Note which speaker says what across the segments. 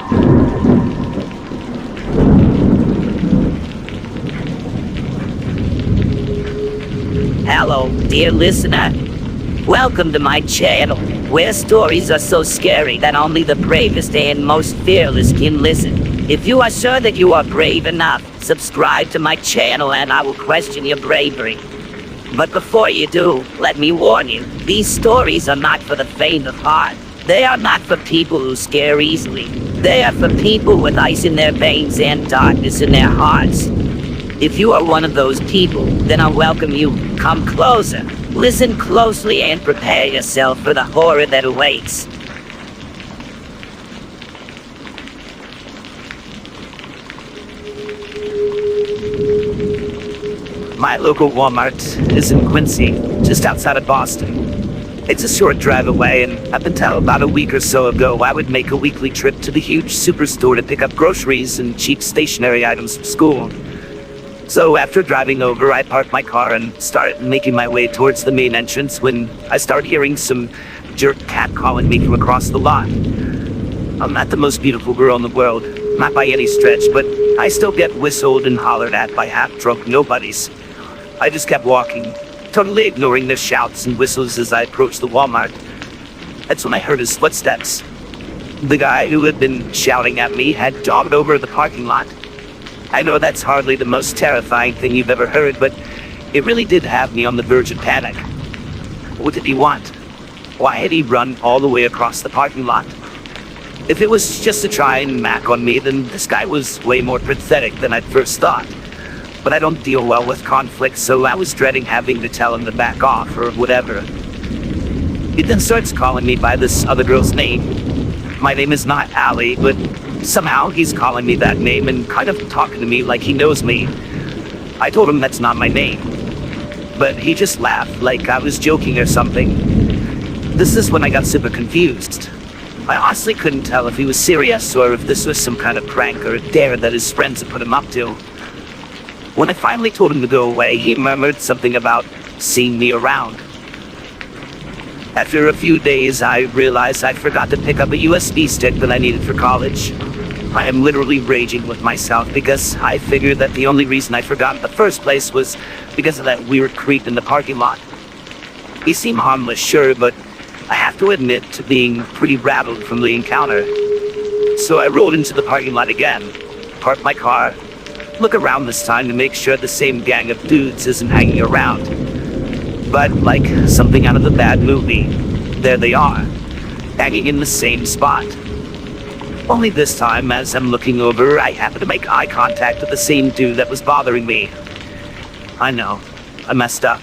Speaker 1: Hello, dear listener. Welcome to my channel, where stories are so scary that only the bravest and most fearless can listen. If you are sure that you are brave enough, subscribe to my channel and I will question your bravery. But before you do, let me warn you, these stories are not for the faint of heart. They are not for people who scare easily. They are for people with ice in their veins and darkness in their hearts. If you are one of those people, then I welcome you. Come closer, listen closely, and prepare yourself for the horror that awaits.
Speaker 2: My local Walmart is in Quincy, just outside of Boston. It's a short drive away, and up until about a week or so ago, I would make a weekly trip to the huge superstore to pick up groceries and cheap stationery items from school. So after driving over, I parked my car and started making my way towards the main entrance when I started hearing some jerk cat calling me from across the lot. I'm not the most beautiful girl in the world, not by any stretch, but I still get whistled and hollered at by half-drunk nobodies. I just kept walking, totally ignoring their shouts and whistles as I approached the Walmart. That's when I heard his footsteps. The guy who had been shouting at me had jogged over the parking lot. I know that's hardly the most terrifying thing you've ever heard, but it really did have me on the verge of panic. What did he want? Why had he run all the way across the parking lot? If it was just to try and mac on me, then this guy was way more pathetic than I'd first thought. But I don't deal well with conflict, so I was dreading having to tell him to back off or whatever. He then starts calling me by this other girl's name. My name is not Allie, but somehow he's calling me that name and kind of talking to me like he knows me. I told him that's not my name, but he just laughed like I was joking or something. This is when I got super confused. I honestly couldn't tell if he was serious or if this was some kind of prank or a dare that his friends had put him up to. When I finally told him to go away, he murmured something about seeing me around. After a few days, I realized I forgot to pick up a USB stick that I needed for college. I am literally raging with myself because I figured that the only reason I forgot in the first place was because of that weird creep in the parking lot. He seemed harmless, sure, but I have to admit to being pretty rattled from the encounter. So I rolled into the parking lot again, parked my car, look around this time to make sure the same gang of dudes isn't hanging around. But like something out of a bad movie, there they are, hanging in the same spot. Only this time, as I'm looking over, I happen to make eye contact with the same dude that was bothering me. I know, I messed up.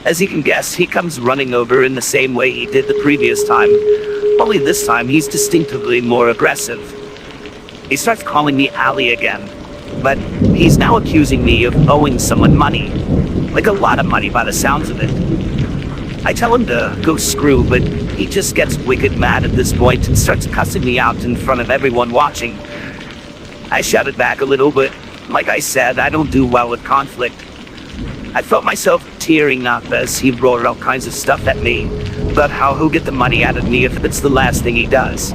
Speaker 2: As you can guess, he comes running over in the same way he did the previous time, only this time he's distinctively more aggressive. He starts calling me Allie again, but he's now accusing me of owing someone money. Like a lot of money by the sounds of it. I tell him to go screw, but he just gets wicked mad at this point and starts cussing me out in front of everyone watching. I shouted back a little, but like I said, I don't do well with conflict. I felt myself tearing up as he roared all kinds of stuff at me about how he'll get the money out of me if it's the last thing he does.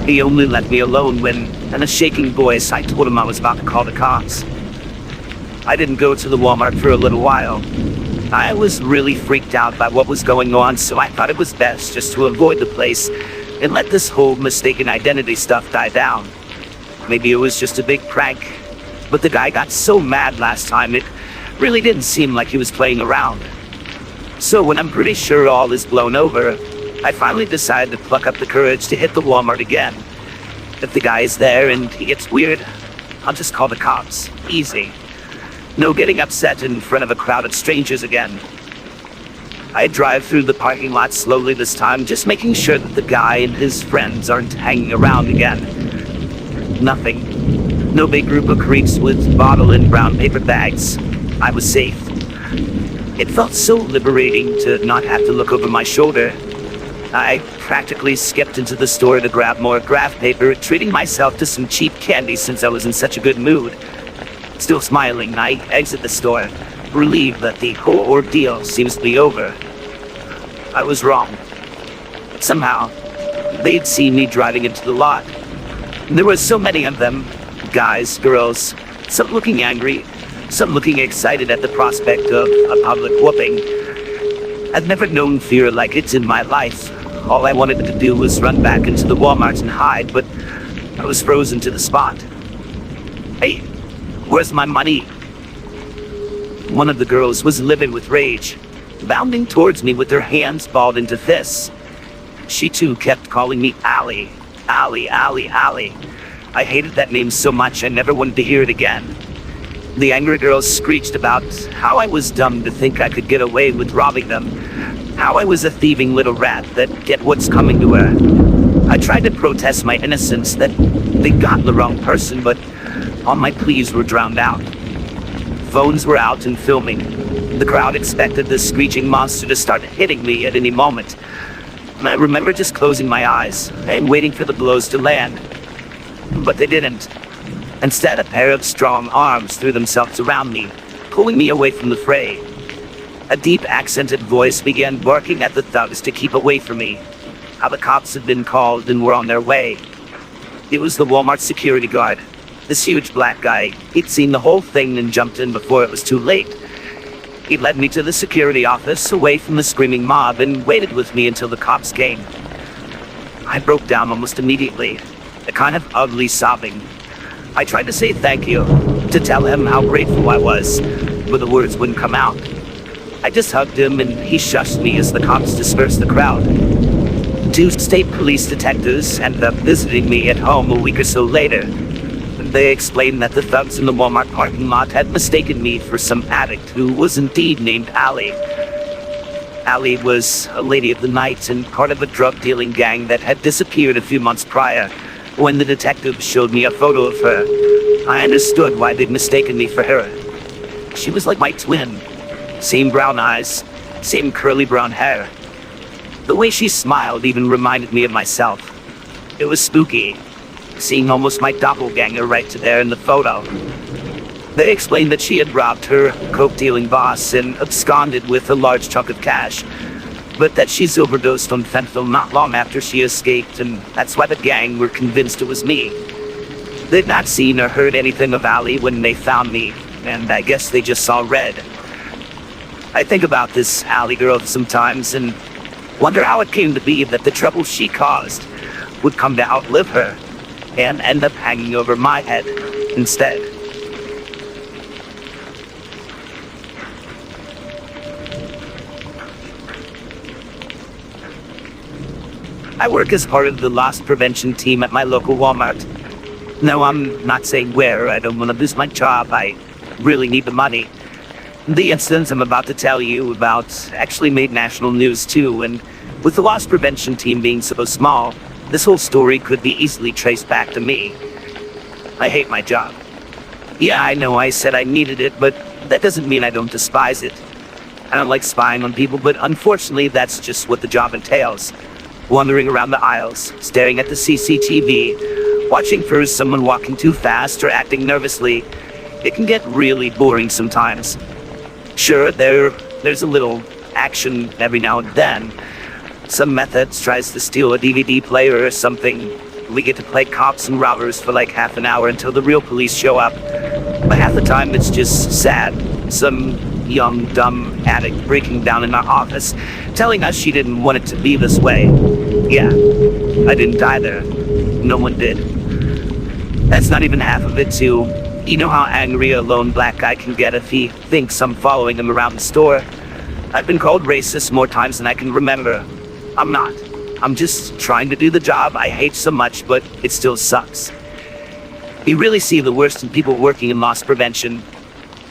Speaker 2: He only let me alone when, in a shaking voice, I told him I was about to call the cops. I didn't go to the Walmart for a little while. I was really freaked out by what was going on, so I thought it was best just to avoid the place and let this whole mistaken identity stuff die down. Maybe it was just a big prank, but the guy got so mad last time it really didn't seem like he was playing around. So when I'm pretty sure all is blown over, I finally decided to pluck up the courage to hit the Walmart again. If the guy is there and he gets weird, I'll just call the cops. Easy. No getting upset in front of a crowd of strangers again. I drive through the parking lot slowly this time, just making sure that the guy and his friends aren't hanging around again. Nothing. No big group of creeps with bottle and brown paper bags. I was safe. It felt so liberating to not have to look over my shoulder. I practically skipped into the store to grab more graph paper, treating myself to some cheap candy since I was in such a good mood. Still smiling, I exit the store, relieved that the whole ordeal seems to be over. I was wrong. Somehow, they'd seen me driving into the lot, There were so many of them. Guys, girls, some looking angry, some looking excited at the prospect of a public whooping. I've never known fear like it's in my life. All I wanted to do was run back into the Walmart and hide, but I was frozen to the spot. Hey, where's my money? One of the girls was livid with rage, bounding towards me with her hands balled into fists. She too kept calling me Allie. Allie, Allie, Allie. I hated that name so much I never wanted to hear it again. The angry girls screeched about how I was dumb to think I could get away with robbing them, how I was a thieving little rat that get what's coming to her. I tried to protest my innocence, that they'd gotten the wrong person, but all my pleas were drowned out. Phones were out and filming. The crowd expected the screeching monster to start hitting me at any moment. I remember just closing my eyes and waiting for the blows to land. But they didn't. Instead, a pair of strong arms threw themselves around me, pulling me away from the fray. A deep accented voice began barking at the thugs to keep away from me. How the cops had been called and were on their way. It was the Walmart security guard. This huge black guy. He'd seen the whole thing and jumped in before it was too late. He led me to the security office, away from the screaming mob, and waited with me until the cops came. I broke down almost immediately, a kind of ugly sobbing. I tried to say thank you, to tell him how grateful I was, but the words wouldn't come out. I just hugged him and he shushed me as the cops dispersed the crowd. 2 state police detectives ended up visiting me at home a week or so later. They explained that the thugs in the Walmart parking lot had mistaken me for some addict who was indeed named Allie. Allie was a lady of the night and part of a drug-dealing gang that had disappeared a few months prior. When the detective showed me a photo of her, I understood why they'd mistaken me for her. She was like my twin. Same brown eyes, same curly brown hair. The way she smiled even reminded me of myself. It was spooky, seeing almost my doppelganger right there in the photo. They explained that she had robbed her coke-dealing boss and absconded with a large chunk of cash, but that she's overdosed on fentanyl not long after she escaped, and that's why the gang were convinced it was me. They'd not seen or heard anything of Allie when they found me, and I guess they just saw red. I think about this Allie girl sometimes and wonder how it came to be that the trouble she caused would come to outlive her and end up hanging over my head instead. I work as part of the loss prevention team at my local Walmart. No, I'm not saying where. I don't want to lose my job. I really need the money. The incident I'm about to tell you about actually made national news too, and with the loss prevention team being so small, this whole story could be easily traced back to me. I hate my job. Yeah, I know I said I needed it, but that doesn't mean I don't despise it. I don't like spying on people, but unfortunately that's just what the job entails. Wandering around the aisles, staring at the CCTV, watching for someone walking too fast or acting nervously. It can get really boring sometimes. Sure, there's a little action every now and then. Some methods tries to steal a DVD player or something. We get to play cops and robbers for like half an hour until the real police show up. But half the time it's just sad. Some young, dumb addict breaking down in our office, telling us she didn't want it to be this way. Yeah, I didn't either. No one did. That's not even half of it too. You know how angry a lone black guy can get if he thinks I'm following him around the store? I've been called racist more times than I can remember. I'm not. I'm just trying to do the job I hate so much, but it still sucks. You really see the worst in people working in loss prevention.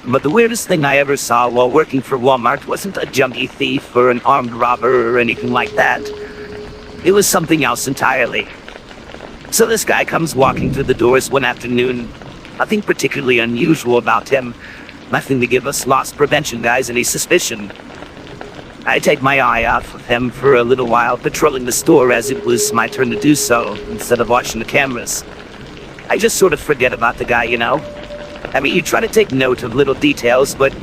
Speaker 2: But the weirdest thing I ever saw while working for Walmart wasn't a junkie thief or an armed robber or anything like that. It was something else entirely. So this guy comes walking through the doors one afternoon. Nothing particularly unusual about him. Nothing to give us loss prevention guys any suspicion. I take my eye off of him for a little while, patrolling the store as it was my turn to do so, instead of watching the cameras. I just sort of forget about the guy, you know? I mean, you try to take note of little details, but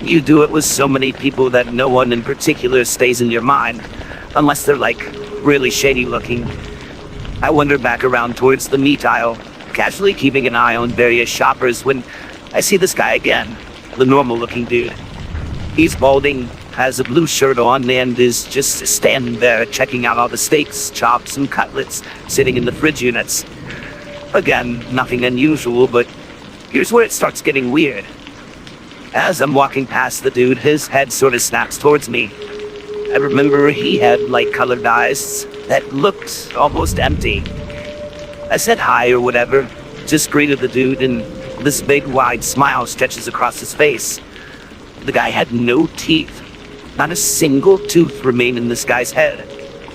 Speaker 2: you do it with so many people that no one in particular stays in your mind, unless they're like really shady looking. I wander back around towards the meat aisle, casually keeping an eye on various shoppers when I see this guy again, the normal-looking dude. He's balding, has a blue shirt on, and is just standing there checking out all the steaks, chops, and cutlets sitting in the fridge units. Again, nothing unusual, but here's where it starts getting weird. As I'm walking past the dude, his head sort of snaps towards me. I remember he had light-colored eyes that looked almost empty. I said hi or whatever, just greeted the dude, and this big wide smile stretches across his face. The guy had no teeth. Not a single tooth remained in this guy's head.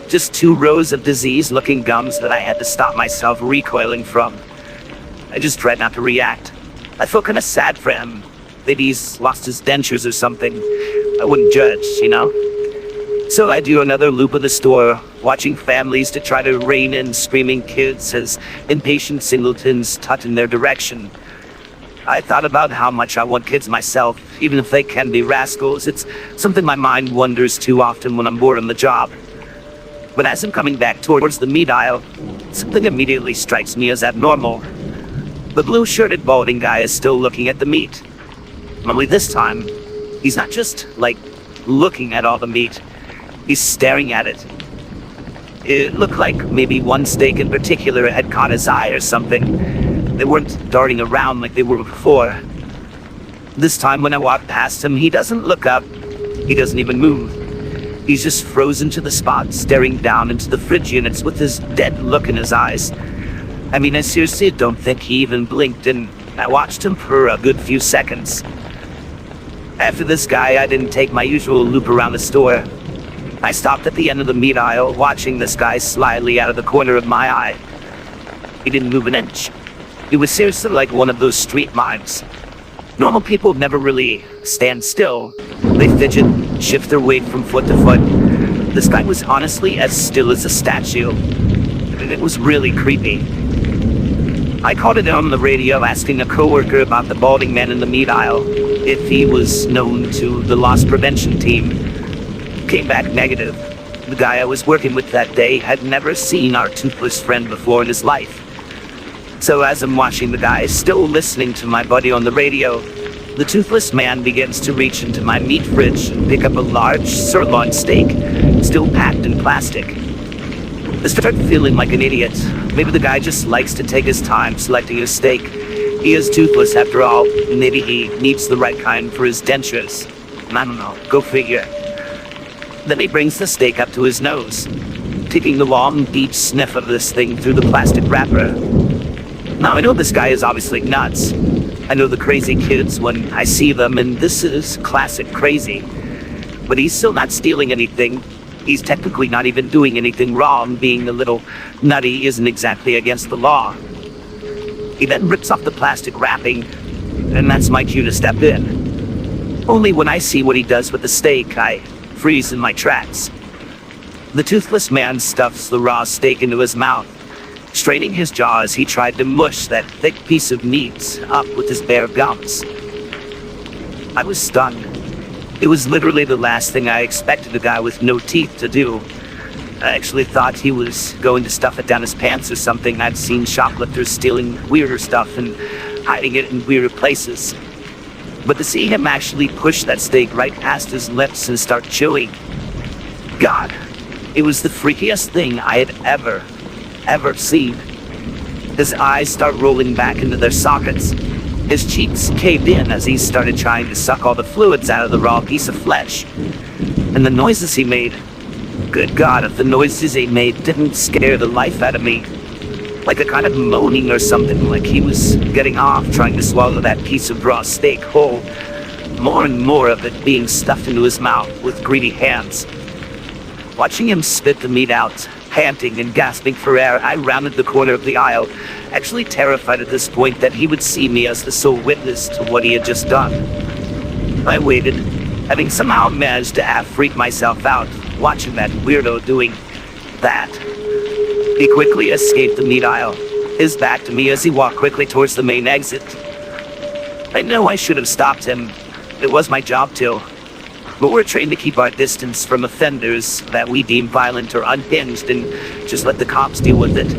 Speaker 2: Just 2 rows of disease-looking gums that I had to stop myself recoiling from. I just tried not to react. I felt kind of sad for him. Maybe he's lost his dentures or something. I wouldn't judge, you know? So I do another loop of the store, watching families to try to rein in screaming kids as impatient singletons tut in their direction. I thought about how much I want kids myself, even if they can be rascals. It's something my mind wonders too often when I'm bored on the job. But as I'm coming back towards the meat aisle, something immediately strikes me as abnormal. The blue-shirted balding guy is still looking at the meat. Only this time, he's not just, looking at all the meat. He's staring at it. It looked like maybe one steak in particular had caught his eye or something. They weren't darting around like they were before. This time when I walk past him, he doesn't look up. He doesn't even move. He's just frozen to the spot, staring down into the fridge units with this dead look in his eyes. I mean, I seriously don't think he even blinked, and I watched him for a good few seconds. After this guy, I didn't take my usual loop around the store. I stopped at the end of the meat aisle, watching this guy slyly out of the corner of my eye. He didn't move an inch. It was seriously like one of those street mimes. Normal people never really stand still. They fidget, shift their weight from foot to foot. This guy was honestly as still as a statue. It was really creepy. I called it on the radio, asking a coworker about the balding man in the meat aisle, if he was known to the loss prevention team. Came back negative. The guy I was working with that day had never seen our toothless friend before in his life. So as I'm watching the guy, still listening to my buddy on the radio, the toothless man begins to reach into my meat fridge and pick up a large sirloin steak, still packed in plastic. I start feeling like an idiot. Maybe the guy just likes to take his time selecting his steak. He is toothless after all. Maybe he needs the right kind for his dentures. I don't know, go figure. Then he brings the steak up to his nose, taking the long, deep sniff of this thing through the plastic wrapper. Now, I know this guy is obviously nuts. I know the crazy kids when I see them, and this is classic crazy. But he's still not stealing anything. He's technically not even doing anything wrong. Being a little nutty isn't exactly against the law. He then rips off the plastic wrapping, and that's my cue to step in. Only when I see what he does with the steak, I freeze in my tracks. The toothless man stuffs the raw steak into his mouth, straining his jaw as he tried to mush that thick piece of meat up with his bare gums. I was stunned. It was literally the last thing I expected a guy with no teeth to do. I actually thought he was going to stuff it down his pants or something. I'd seen shoplifters stealing weirder stuff and hiding it in weirder places. But to see him actually push that steak right past his lips and start chewing, God, it was the freakiest thing I had ever seen. His eyes start rolling back into their sockets. His cheeks caved in as he started trying to suck all the fluids out of the raw piece of flesh. And the noises he made, good God, if the noises he made didn't scare the life out of me. Like a kind of moaning or something, like he was getting off trying to swallow that piece of raw steak whole. More and more of it being stuffed into his mouth with greedy hands. Watching him spit the meat out, panting and gasping for air, I rounded the corner of the aisle, actually terrified at this point that he would see me as the sole witness to what he had just done. I waited, having somehow managed to half-freak myself out, watching that weirdo doing that. He quickly escaped the meat aisle, his back to me as he walked quickly towards the main exit. I know I should have stopped him. It was my job to. but we're trained to keep our distance from offenders that we deem violent or unhinged and just let the cops deal with it.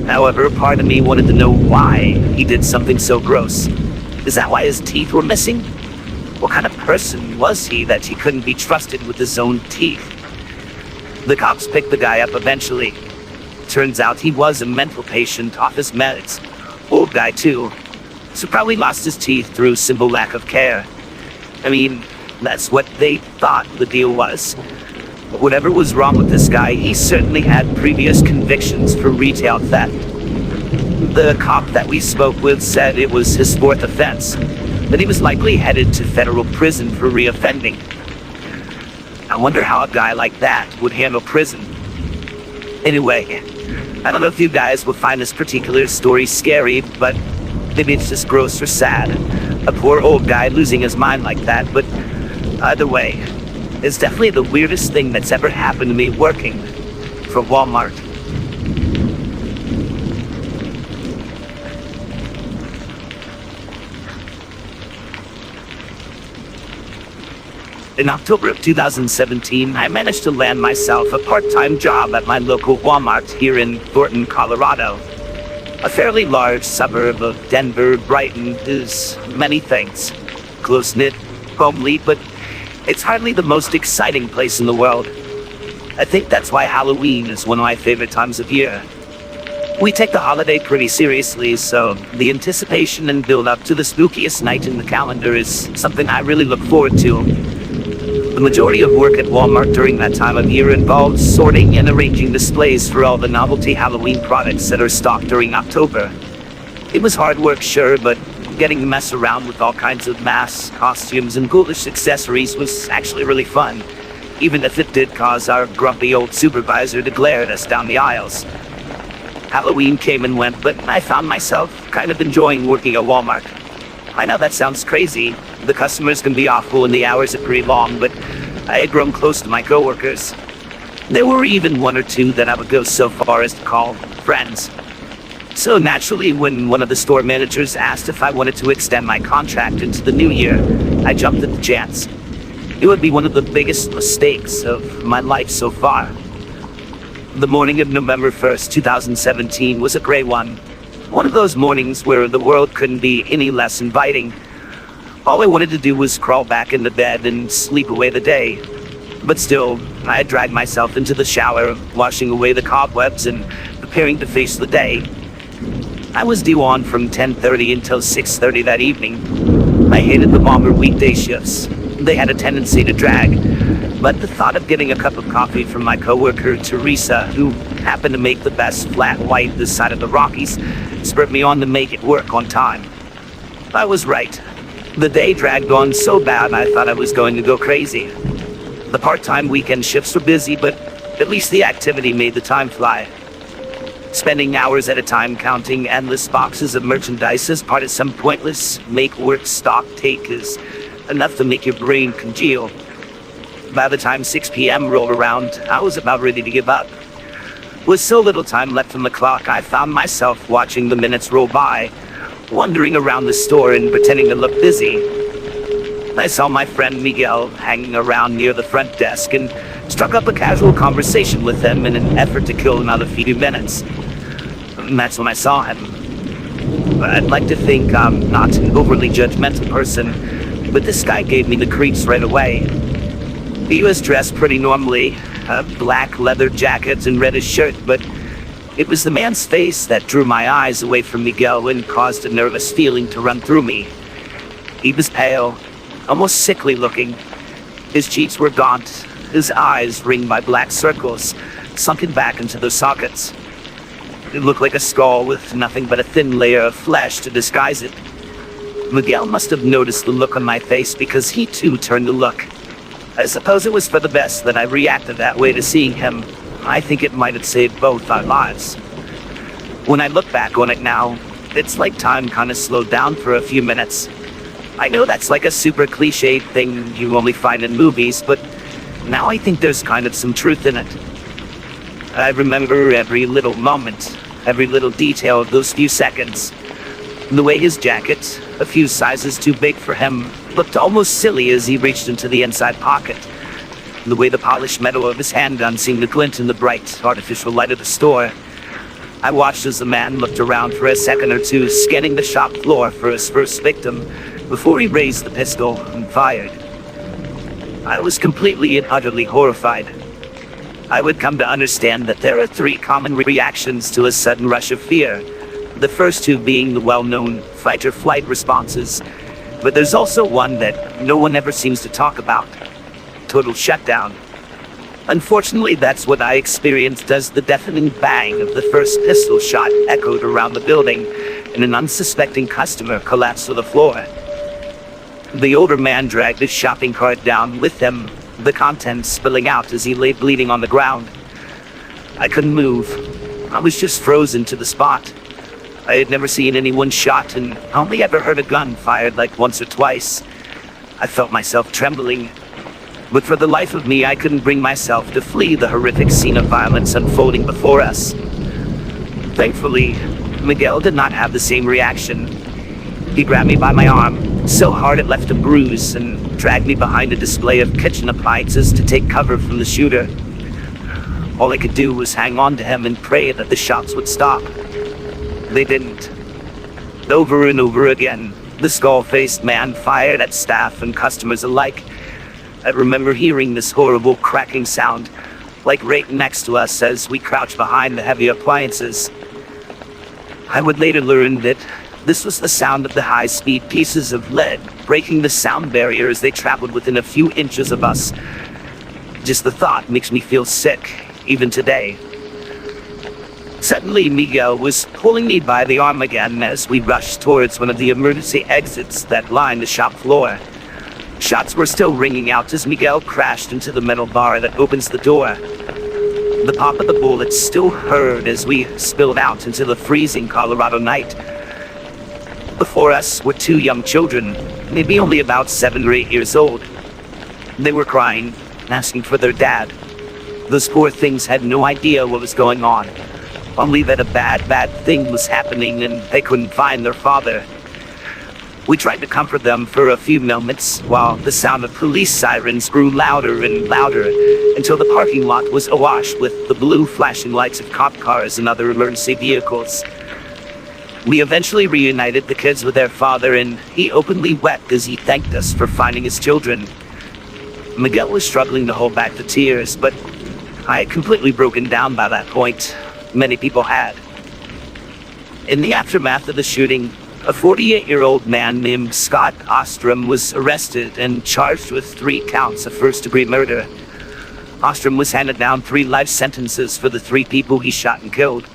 Speaker 2: However, part of me wanted to know why he did something so gross. Is that why his teeth were missing? What kind of person was he that he couldn't be trusted with his own teeth? The cops picked the guy up eventually. Turns out he was a mental patient off his meds. Old guy too. So probably lost his teeth through simple lack of care. I mean, that's what they thought the deal was. But whatever was wrong with this guy, he certainly had previous convictions for retail theft. The cop that we spoke with said it was his fourth offense, that he was likely headed to federal prison for reoffending. I wonder how a guy like that would handle prison. Anyway, I don't know if you guys will find this particular story scary, but maybe it's just gross or sad. A poor old guy losing his mind like that, but either way, it's definitely the weirdest thing that's ever happened to me working for Walmart. In October of 2017, I managed to land myself a part-time job at my local Walmart here in Thornton, Colorado. A fairly large suburb of Denver, Brighton is many things. Close-knit, homely, but it's hardly the most exciting place in the world. I think that's why Halloween is one of my favorite times of year. We take the holiday pretty seriously, so the anticipation and build-up to the spookiest night in the calendar is something I really look forward to. The majority of work at Walmart during that time of year involves sorting and arranging displays for all the novelty Halloween products that are stocked during October. It was hard work, sure, but getting to mess around with all kinds of masks, costumes, and ghoulish accessories was actually really fun, even if it did cause our grumpy old supervisor to glare at us down the aisles. Halloween came and went, but I found myself kind of enjoying working at Walmart. I know that sounds crazy. The customers can be awful and the hours are pretty long, but I had grown close to my coworkers. There were even one or two that I would go so far as to call friends. So naturally, when one of the store managers asked if I wanted to extend my contract into the new year, I jumped at the chance. It would be one of the biggest mistakes of my life so far. The morning of November 1st, 2017 was a gray one. One of those mornings where the world couldn't be any less inviting. All I wanted to do was crawl back into bed and sleep away the day. But still, I had dragged myself into the shower, washing away the cobwebs and preparing to face the day. I was due on from 10:30 until 6:30 that evening. I hated the longer weekday shifts. They had a tendency to drag. But the thought of getting a cup of coffee from my coworker, Teresa, who happened to make the best flat white this side of the Rockies, spurred me on to make it work on time. I was right. The day dragged on so bad I thought I was going to go crazy. The part-time weekend shifts were busy, but at least the activity made the time fly. Spending hours at a time counting endless boxes of merchandise as part of some pointless make-work stock take is enough to make your brain congeal. By the time 6 p.m. rolled around, I was about ready to give up. With so little time left on the clock, I found myself watching the minutes roll by, wandering around the store and pretending to look busy. I saw my friend Miguel hanging around near the front desk and struck up a casual conversation with him in an effort to kill another few minutes. That's when I saw him. I'd like to think I'm not an overly judgmental person, but this guy gave me the creeps right away. He was dressed pretty normally, a black leather jacket and reddish shirt, but it was the man's face that drew my eyes away from Miguel and caused a nervous feeling to run through me. He was pale, almost sickly looking. His cheeks were gaunt, his eyes ringed by black circles, sunken back into their sockets. It looked like a skull with nothing but a thin layer of flesh to disguise it. Miguel must have noticed the look on my face because he too turned to look. I suppose it was for the best that I reacted that way to seeing him. I think it might have saved both our lives. When I look back on it now, it's like time kind of slowed down for a few minutes. I know that's like a super cliched thing you only find in movies, but now I think there's kind of some truth in it. I remember every little moment, every little detail of those few seconds. The way his jacket, a few sizes too big for him, looked almost silly as he reached into the inside pocket. The way the polished metal of his handgun seemed to glint in the bright, artificial light of the store. I watched as the man looked around for a second or two, scanning the shop floor for his first victim, before he raised the pistol and fired. I was completely and utterly horrified. I would come to understand that there are three common reactions to a sudden rush of fear. The first two being the well-known fight-or-flight responses. But there's also one that no one ever seems to talk about. Total shutdown. Unfortunately, that's what I experienced as the deafening bang of the first pistol shot echoed around the building, and an unsuspecting customer collapsed to the floor. The older man dragged his shopping cart down with him, the contents spilling out as he lay bleeding on the ground. I couldn't move. I was just frozen to the spot. I had never seen anyone shot and only ever heard a gun fired like once or twice. I felt myself trembling, but for the life of me I couldn't bring myself to flee the horrific scene of violence unfolding before us. Thankfully, Miguel did not have the same reaction. He grabbed me by my arm, so hard it left a bruise, and dragged me behind a display of kitchen appliances to take cover from the shooter. All I could do was hang on to him and pray that the shots would stop. They didn't. Over and over again, the skull-faced man fired at staff and customers alike. I remember hearing this horrible cracking sound, like right next to us as we crouched behind the heavy appliances. I would later learn that this was the sound of the high-speed pieces of lead breaking the sound barrier as they traveled within a few inches of us. Just the thought makes me feel sick, even today. Suddenly, Miguel was pulling me by the arm again as we rushed towards one of the emergency exits that lined the shop floor. Shots were still ringing out as Miguel crashed into the metal bar that opens the door. The pop of the bullets still heard as we spilled out into the freezing Colorado night. Before us were two young children, maybe only about 7 or 8 years old. They were crying, asking for their dad. Those poor things had no idea what was going on, only that a bad thing was happening and they couldn't find their father. We tried to comfort them for a few moments while the sound of police sirens grew louder and louder until the parking lot was awash with the blue flashing lights of cop cars and other emergency vehicles. We eventually reunited the kids with their father, and he openly wept as he thanked us for finding his children. Miguel was struggling to hold back the tears, but I had completely broken down by that point. Many people had. In the aftermath of the shooting, a 48-year-old man named Scott Ostrom was arrested and charged with 3 counts of first-degree murder. Ostrom was handed down 3 life sentences for the 3 people he shot and killed,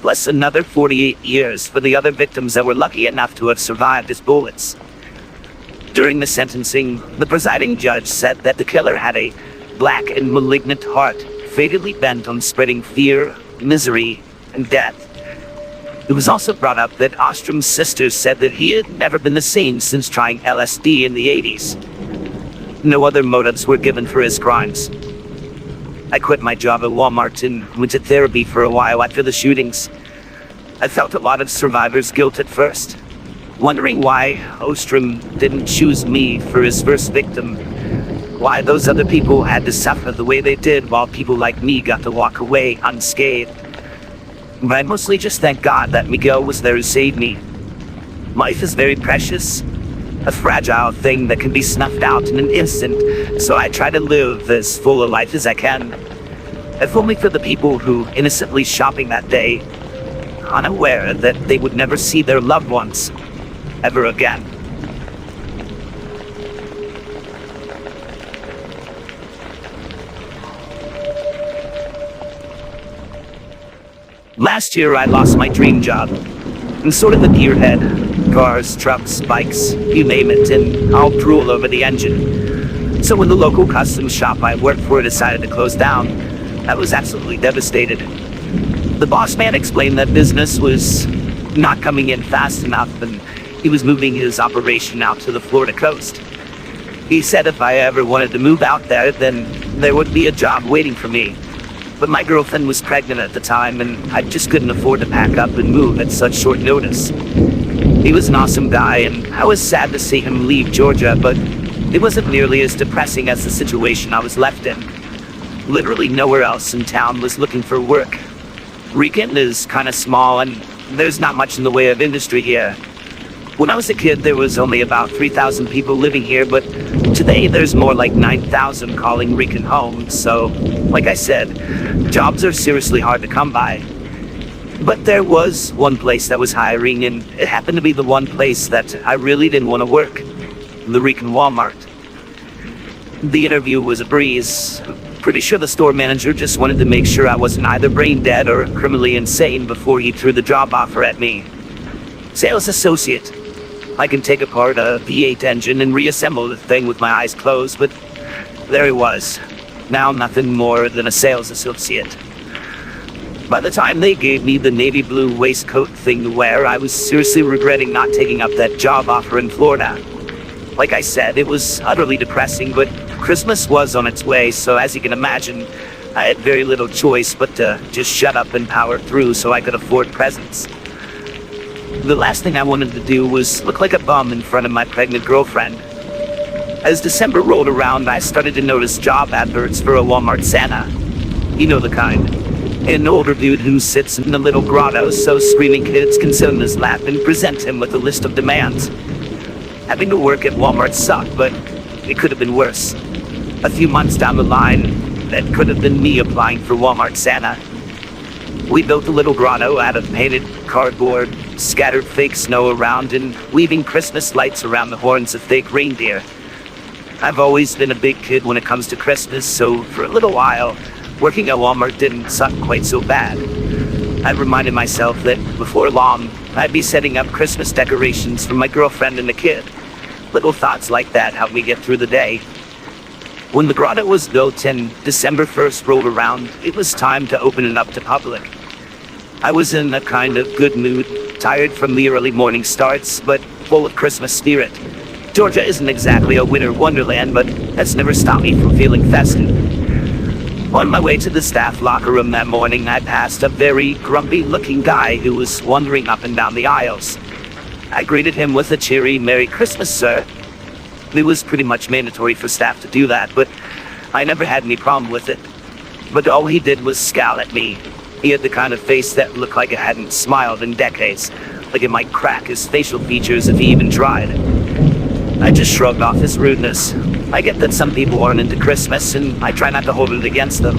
Speaker 2: plus another 48 years for the other victims that were lucky enough to have survived his bullets. During the sentencing, the presiding judge said that the killer had a black and malignant heart, fatally bent on spreading fear, misery, and death. It was also brought up that Ostrom's sisters said that he had never been the same since trying LSD in the 80s. No other motives were given for his crimes. I quit my job at Walmart and went to therapy for a while after the shootings. I felt a lot of survivor's guilt at first, wondering why Ostrom didn't choose me for his first victim, why those other people had to suffer the way they did while people like me got to walk away unscathed. But I mostly just thank God that Miguel was there to save me. Life is very precious, a fragile thing that can be snuffed out in an instant, so I try to live as full a life as I can. If only for the people who innocently shopping that day, unaware that they would never see their loved ones ever again. Last year I lost my dream job, and sort of the gearhead. Cars, trucks, bikes, you name it, and I'll drool over the engine. So when the local customs shop I worked for decided to close down, I was absolutely devastated. The boss man explained that business was not coming in fast enough, and he was moving his operation out to the Florida coast. He said if I ever wanted to move out there, then there would be a job waiting for me. But my girlfriend was pregnant at the time, and I just couldn't afford to pack up and move at such short notice. He was an awesome guy, and I was sad to see him leave Georgia, but it wasn't nearly as depressing as the situation I was left in. Literally nowhere else in town was looking for work. Rican is kind of small, and there's not much in the way of industry here. When I was a kid, there was only about 3,000 people living here, but today there's more like 9,000 calling Rican home, so, like I said, jobs are seriously hard to come by. But there was one place that was hiring, and it happened to be the one place that I really didn't want to work. The Rican Walmart. The interview was a breeze. Pretty sure the store manager just wanted to make sure I wasn't either brain dead or criminally insane before he threw the job offer at me. Sales associate. I can take apart a V8 engine and reassemble the thing with my eyes closed, but there he was. Now nothing more than a sales associate. By the time they gave me the navy blue waistcoat thing to wear, I was seriously regretting not taking up that job offer in Florida. Like I said, it was utterly depressing, but Christmas was on its way, so as you can imagine, I had very little choice but to just shut up and power through so I could afford presents. The last thing I wanted to do was look like a bum in front of my pregnant girlfriend. As December rolled around, I started to notice job adverts for a Walmart Santa. You know the kind. An older dude who sits in a little grotto so screaming kids can sit on his lap and present him with a list of demands. Having to work at Walmart sucked, but it could have been worse. A few months down the line, that could have been me applying for Walmart Santa. We built a little grotto out of painted cardboard, scattered fake snow around, and weaving Christmas lights around the horns of fake reindeer. I've always been a big kid when it comes to Christmas, so for a little while, working at Walmart didn't suck quite so bad. I reminded myself that before long, I'd be setting up Christmas decorations for my girlfriend and the kid. Little thoughts like that helped me get through the day. When the grotto was built and December 1st rolled around, it was time to open it up to public. I was in a kind of good mood, tired from the early morning starts, but full of Christmas spirit. Georgia isn't exactly a winter wonderland, but that's never stopped me from feeling festive. On my way to the staff locker room that morning, I passed a very grumpy-looking guy who was wandering up and down the aisles. I greeted him with a cheery "Merry Christmas, sir." It was pretty much mandatory for staff to do that, but I never had any problem with it. But all he did was scowl at me. He had the kind of face that looked like it hadn't smiled in decades, like it might crack his facial features if he even tried. I just shrugged off his rudeness. I get that some people aren't into Christmas, and I try not to hold it against them.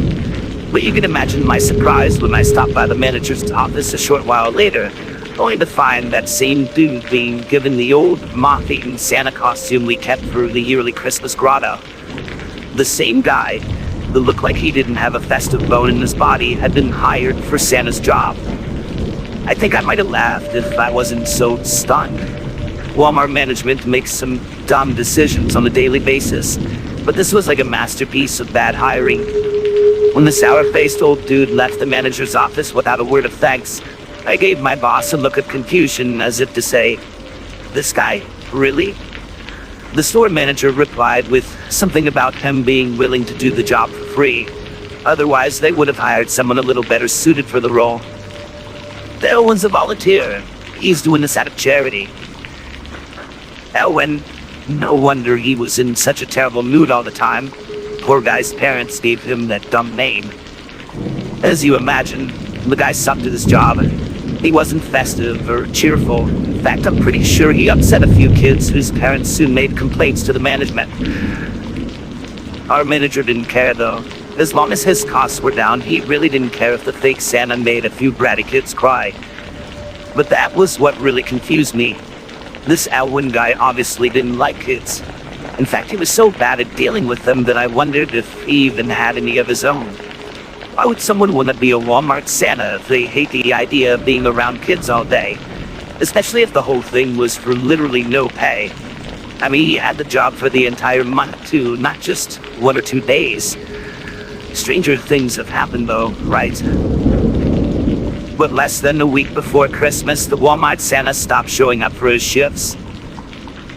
Speaker 2: But you can imagine my surprise when I stopped by the manager's office a short while later, only to find that same dude being given the old moth-eaten Santa costume we kept for the yearly Christmas grotto. The same guy that looked like he didn't have a festive bone in his body had been hired for Santa's job. I think I might have laughed if I wasn't so stunned. Walmart management makes some dumb decisions on a daily basis, but this was like a masterpiece of bad hiring. When the sour-faced old dude left the manager's office without a word of thanks, I gave my boss a look of confusion as if to say, "This guy? Really?" The store manager replied with something about him being willing to do the job for free. Otherwise, they would have hired someone a little better suited for the role. Elwin's a volunteer. He's doing this out of charity. Elwin, no wonder he was in such a terrible mood all the time. Poor guy's parents gave him that dumb name. As you imagine, the guy sucked at his job. He wasn't festive or cheerful. In fact, I'm pretty sure he upset a few kids whose parents soon made complaints to the management. Our manager didn't care, though. As long as his costs were down, he really didn't care if the fake Santa made a few bratty kids cry. But that was what really confused me. This Elwin guy obviously didn't like kids. In fact, he was so bad at dealing with them that I wondered if he even had any of his own. Why would someone want to be a Walmart Santa if they hate the idea of being around kids all day? Especially if the whole thing was for literally no pay. I mean, he had the job for the entire month too, not just 1 or 2 days. Stranger things have happened though, right? But less than a week before Christmas, the Walmart Santa stopped showing up for his shifts.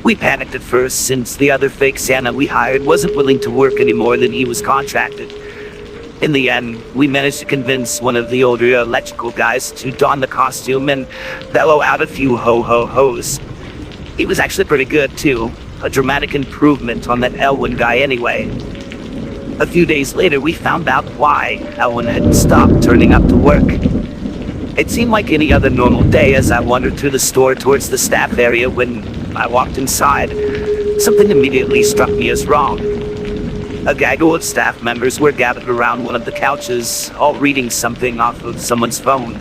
Speaker 2: We panicked at first, since the other fake Santa we hired wasn't willing to work any more than he was contracted. In the end, we managed to convince one of the older electrical guys to don the costume and bellow out a few ho-ho-hos. He was actually pretty good, too. A dramatic improvement on that Elwin guy anyway. A few days later, we found out why Elwin had stopped turning up to work. It seemed like any other normal day as I wandered through the store towards the staff area. When I walked inside, something immediately struck me as wrong. A gaggle of staff members were gathered around one of the couches, all reading something off of someone's phone.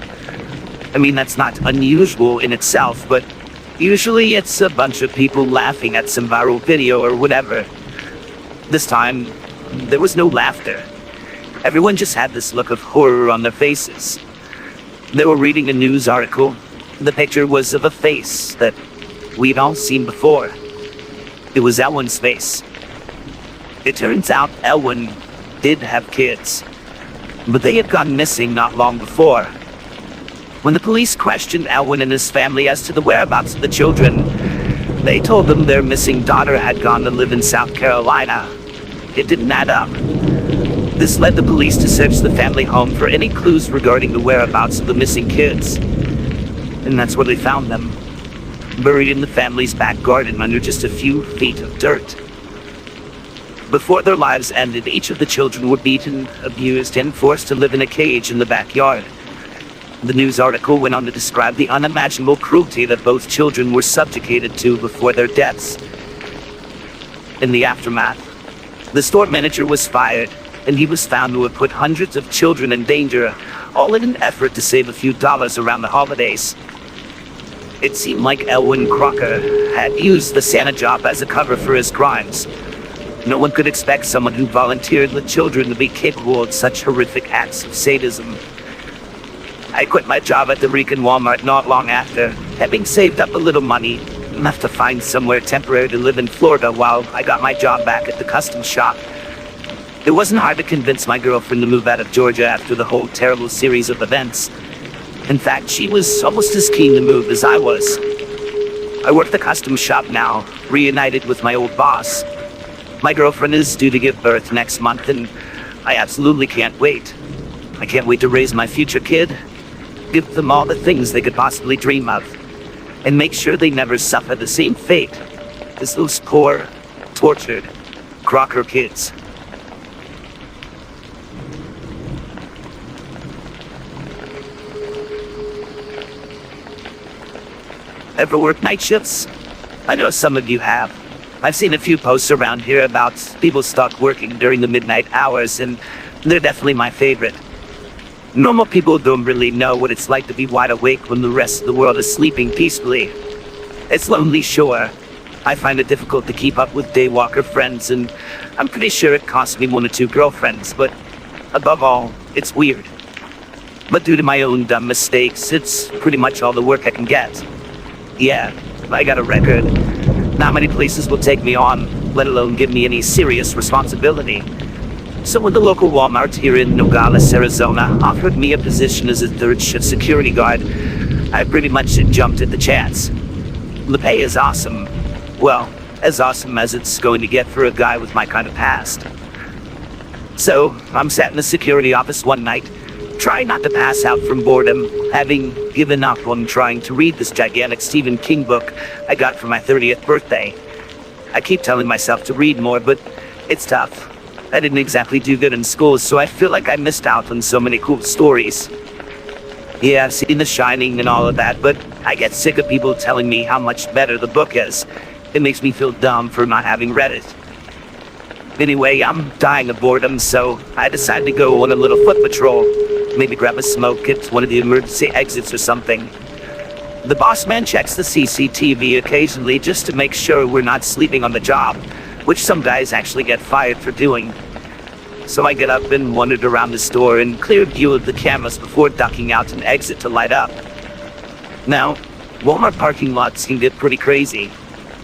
Speaker 2: I mean, that's not unusual in itself, but usually it's a bunch of people laughing at some viral video or whatever. This time, there was no laughter. Everyone just had this look of horror on their faces. They were reading a news article. The picture was of a face that we'd all seen before. It was Elwin's face. It turns out Elwin did have kids, but they had gone missing not long before. When the police questioned Elwin and his family as to the whereabouts of the children, they told them their missing daughter had gone to live in South Carolina. It didn't add up. This led the police to search the family home for any clues regarding the whereabouts of the missing kids. And that's where they found them, buried in the family's back garden under just a few feet of dirt. Before their lives ended, each of the children were beaten, abused, and forced to live in a cage in the backyard. The news article went on to describe the unimaginable cruelty that both children were subjugated to before their deaths. In the aftermath, the store manager was fired, and he was found to have put hundreds of children in danger, all in an effort to save a few dollars around the holidays. It seemed like Elwin Crocker had used the Santa job as a cover for his crimes. No one could expect someone who volunteered with children to be capable of such horrific acts of sadism. I quit my job at the Rican Walmart not long after, having saved up a little money, enough to find somewhere temporary to live in Florida while I got my job back at the custom shop. It wasn't hard to convince my girlfriend to move out of Georgia after the whole terrible series of events. In fact, she was almost as keen to move as I was. I work the custom shop now, reunited with my old boss. My girlfriend is due to give birth next month, and I absolutely can't wait. I can't wait to raise my future kid, give them all the things they could possibly dream of, and make sure they never suffer the same fate as those poor, tortured Crocker kids. Ever work night shifts? I know some of you have. I've seen a few posts around here about people stuck working during the midnight hours, and they're definitely my favorite. Normal people don't really know what it's like to be wide awake when the rest of the world is sleeping peacefully. It's lonely, sure. I find it difficult to keep up with daywalker friends, and I'm pretty sure it cost me 1 or 2 girlfriends, but above all, it's weird. But due to my own dumb mistakes, it's pretty much all the work I can get. Yeah, I got a record. Not many places will take me on, let alone give me any serious responsibility. So when the local Walmart here in Nogales, Arizona, offered me a position as a third shift security guard, I pretty much jumped at the chance. The pay is awesome. Well, as awesome as it's going to get for a guy with my kind of past. So, I'm sat in the security office one night, trying not to pass out from boredom, having given up on trying to read this gigantic Stephen King book I got for my 30th birthday. I keep telling myself to read more, but it's tough. I didn't exactly do good in school, so I feel like I missed out on so many cool stories. Yeah, I've seen The Shining and all of that, but I get sick of people telling me how much better the book is. It makes me feel dumb for not having read it. Anyway, I'm dying of boredom, so I decided to go on a little foot patrol. Maybe grab a smoke at one of the emergency exits or something. The boss man checks the CCTV occasionally just to make sure we're not sleeping on the job, which some guys actually get fired for doing. So I get up and wandered around the store in clear view of the cameras before ducking out an exit to light up. Now, Walmart parking lots can get pretty crazy.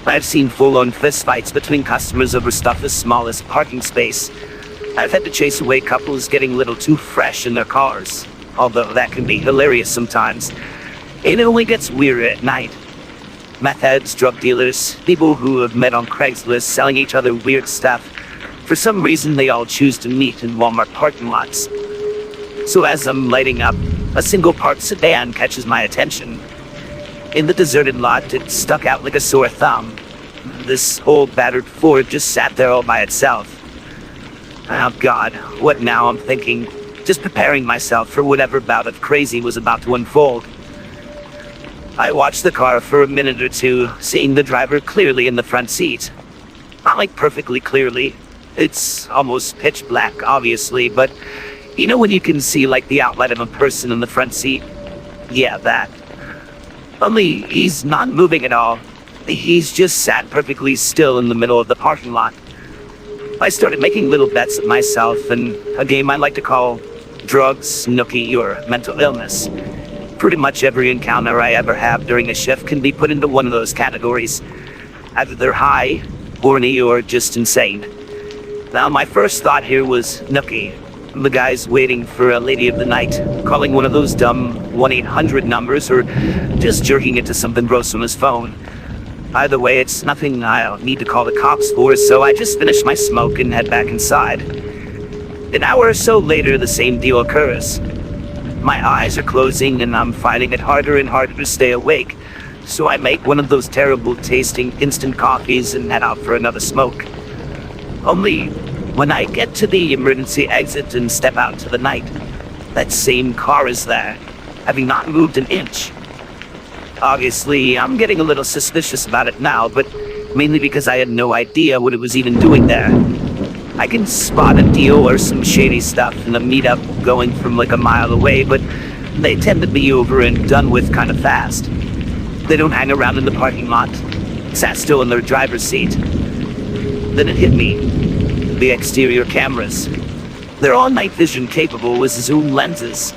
Speaker 2: I've seen full-on fistfights between customers over stuff as small as parking space. I've had to chase away couples getting a little too fresh in their cars, although that can be hilarious sometimes. It only gets weirder at night. Meth heads, drug dealers, people who have met on Craigslist selling each other weird stuff. For some reason, they all choose to meet in Walmart parking lots. So as I'm lighting up, a single parked sedan catches my attention. In the deserted lot, it stuck out like a sore thumb. This old battered Ford just sat there all by itself. Oh God, what now? I'm thinking, just preparing myself for whatever bout of crazy was about to unfold. I watched the car for a minute or two, seeing the driver clearly in the front seat. Not like perfectly clearly. It's almost pitch black, obviously, but you know when you can see like the outline of a person in the front seat? Yeah, that. Only he's not moving at all. He's just sat perfectly still in the middle of the parking lot. I started making little bets of myself and a game I like to call drugs, nookie, or mental illness. Pretty much every encounter I ever have during a shift can be put into one of those categories. Either they're high, horny, or just insane. Now, my first thought here was nookie. The guy's waiting for a lady of the night, calling one of those dumb 1-800 numbers, or just jerking it to something gross on his phone. Either way, it's nothing I'll need to call the cops for, so I just finish my smoke and head back inside. An hour or so later, the same deal occurs. My eyes are closing and I'm finding it harder and harder to stay awake, so I make one of those terrible tasting instant coffees and head out for another smoke. Only when I get to the emergency exit and step out to the night, that same car is there, having not moved an inch. Obviously, I'm getting a little suspicious about it now, but mainly because I had no idea what it was even doing there. I can spot a deal or some shady stuff in a meetup going from like a mile away, but they tend to be over and done with kind of fast. They don't hang around in the parking lot, sat still in their driver's seat. Then it hit me. The exterior cameras. They're all night vision capable with zoom lenses.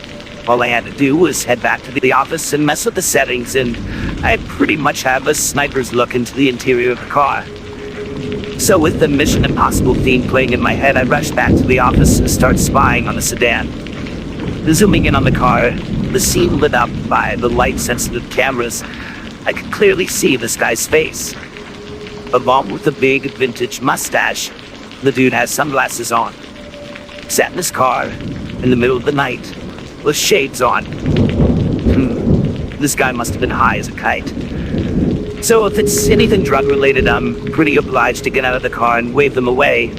Speaker 2: All I had to do was head back to the office and mess with the settings, and I pretty much have a sniper's look into the interior of the car. So with the Mission Impossible theme playing in my head, I rush back to the office and start spying on the sedan. Zooming in on the car, the scene lit up by the light-sensitive cameras, I could clearly see this guy's face. Along with a big vintage mustache, the dude has sunglasses on. Sat in his car, in the middle of the night, with shades on. This guy must have been high as a kite. So if it's anything drug-related, I'm pretty obliged to get out of the car and wave them away.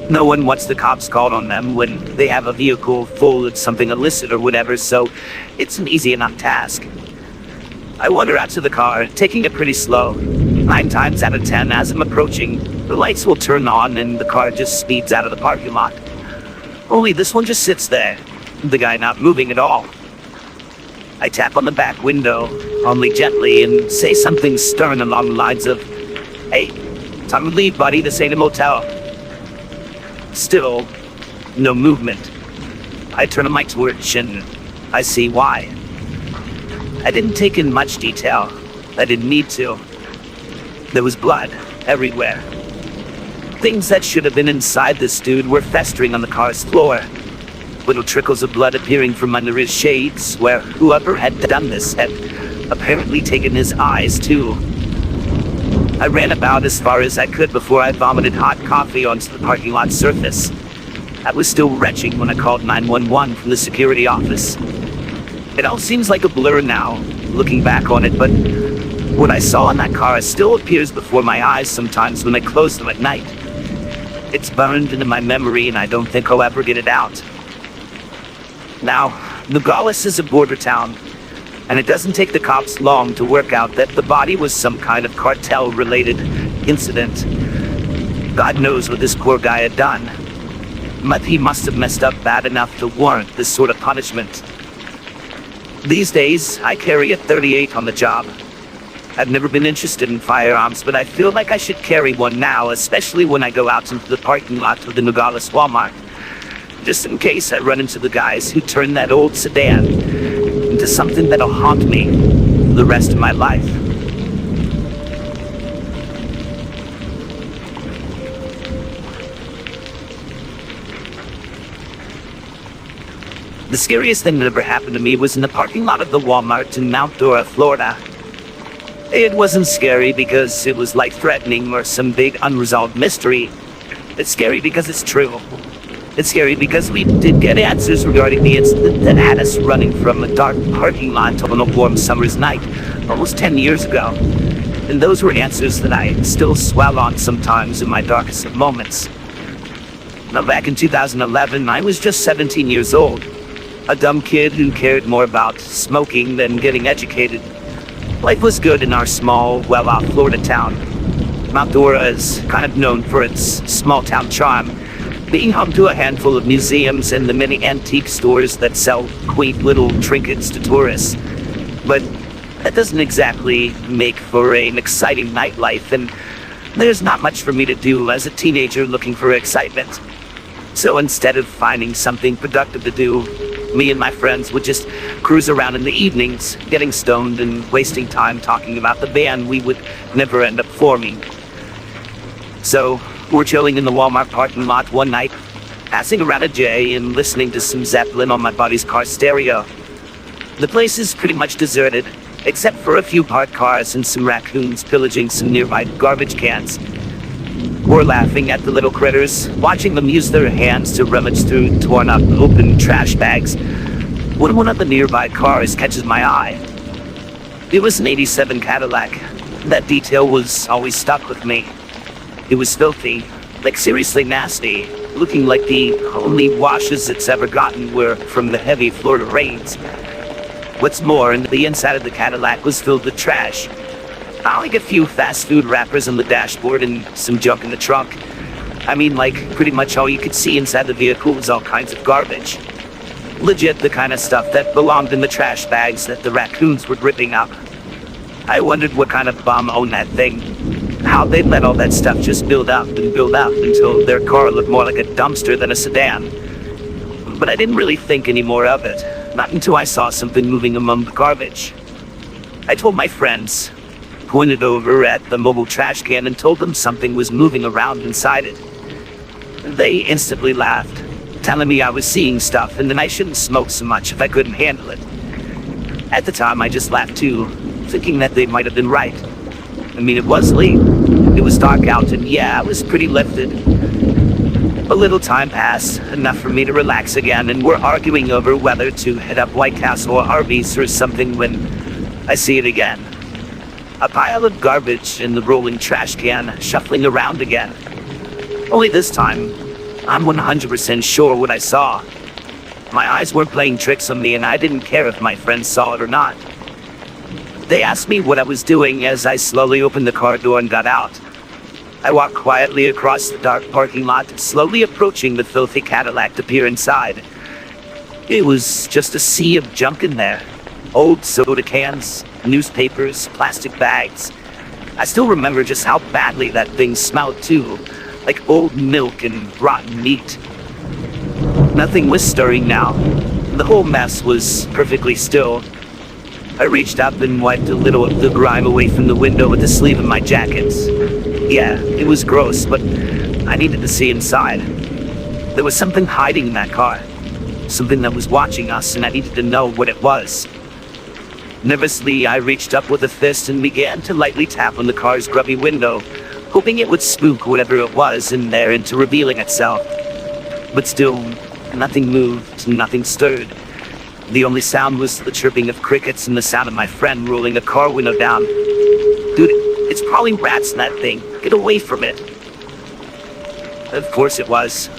Speaker 2: No one wants the cops called on them when they have a vehicle full of something illicit or whatever, so it's an easy enough task. I wander out to the car, taking it pretty slow. 9 times out of 10, as I'm approaching, the lights will turn on and the car just speeds out of the parking lot. Only this one just sits there, the guy not moving at all. I tap on the back window, only gently, and say something stern along the lines of, "Hey, time to leave, buddy, this ain't a motel." Still, no movement. I turn on my torch and I see why. I didn't take in much detail. I didn't need to. There was blood everywhere. Things that should have been inside this dude were festering on the car's floor. Little trickles of blood appearing from under his shades, where whoever had done this had apparently taken his eyes too. I ran about as far as I could before I vomited hot coffee onto the parking lot surface. I was still retching when I called 911 from the security office. It all seems like a blur now, looking back on it, but what I saw in that car still appears before my eyes sometimes when I close them at night. It's burned into my memory and I don't think I'll ever get it out. Now, Nogales is a border town, and it doesn't take the cops long to work out that the body was some kind of cartel-related incident. God knows what this poor guy had done, but he must have messed up bad enough to warrant this sort of punishment. These days, I carry a .38 on the job. I've never been interested in firearms, but I feel like I should carry one now, especially when I go out into the parking lot of the Nogales Walmart. Just in case I run into the guys who turned that old sedan into something that'll haunt me for the rest of my life. The scariest thing that ever happened to me was in the parking lot of the Walmart in Mount Dora, Florida. It wasn't scary because it was life-threatening or some big unresolved mystery. It's scary because it's true. It's scary because we did get answers regarding the incident that had us running from a dark parking lot on a warm summer's night, almost 10 years ago. And those were answers that I still swell on sometimes in my darkest of moments. Now, back in 2011, I was just 17 years old. A dumb kid who cared more about smoking than getting educated. Life was good in our small, well-off Florida town. Mount Dora is kind of known for its small-town charm, being home to a handful of museums and the many antique stores that sell quaint little trinkets to tourists. But that doesn't exactly make for an exciting nightlife, and there's not much for me to do as a teenager looking for excitement. So instead of finding something productive to do, me and my friends would just cruise around in the evenings, getting stoned and wasting time talking about the band we would never end up forming. So, we're chilling in the Walmart parking lot one night, passing around a J and listening to some Zeppelin on my buddy's car stereo. The place is pretty much deserted, except for a few parked cars and some raccoons pillaging some nearby garbage cans. We're laughing at the little critters, watching them use their hands to rummage through torn up, open trash bags, when one of the nearby cars catches my eye. It was an '87 Cadillac. That detail was always stuck with me. It was filthy, like seriously nasty, looking like the only washes it's ever gotten were from the heavy Florida rains. What's more, the inside of the Cadillac was filled with trash. Like a few fast food wrappers on the dashboard and some junk in the trunk. I mean, like, pretty much all you could see inside the vehicle was all kinds of garbage. Legit the kind of stuff that belonged in the trash bags that the raccoons were ripping up. I wondered what kind of bum owned that thing. How they'd let all that stuff just build up until their car looked more like a dumpster than a sedan. But I didn't really think any more of it, not until I saw something moving among the garbage. I told my friends, pointed over at the mobile trash can and told them something was moving around inside it. They instantly laughed, telling me I was seeing stuff and that I shouldn't smoke so much if I couldn't handle it. At the time, I just laughed too, thinking that they might have been right. I mean, it was late. It was dark out, and yeah, I was pretty lifted. A little time passed, enough for me to relax again, and we're arguing over whether to head up White Castle or Arby's or something when I see it again. A pile of garbage in the rolling trash can, shuffling around again. Only this time, I'm 100% sure what I saw. My eyes weren't playing tricks on me, and I didn't care if my friends saw it or not. They asked me what I was doing as I slowly opened the car door and got out. I walked quietly across the dark parking lot, slowly approaching the filthy Cadillac to peer inside. It was just a sea of junk in there. Old soda cans, newspapers, plastic bags. I still remember just how badly that thing smelled too, like old milk and rotten meat. Nothing was stirring now. The whole mess was perfectly still. I reached up and wiped a little of the grime away from the window with the sleeve of my jacket. Yeah, it was gross, but I needed to see inside. There was something hiding in that car. Something that was watching us, and I needed to know what it was. Nervously, I reached up with a fist and began to lightly tap on the car's grubby window, hoping it would spook whatever it was in there into revealing itself. But still, nothing moved, nothing stirred. The only sound was the chirping of crickets and the sound of my friend rolling a car window down. Dude, it's probably rats in that thing. Get away from it. Of course it was.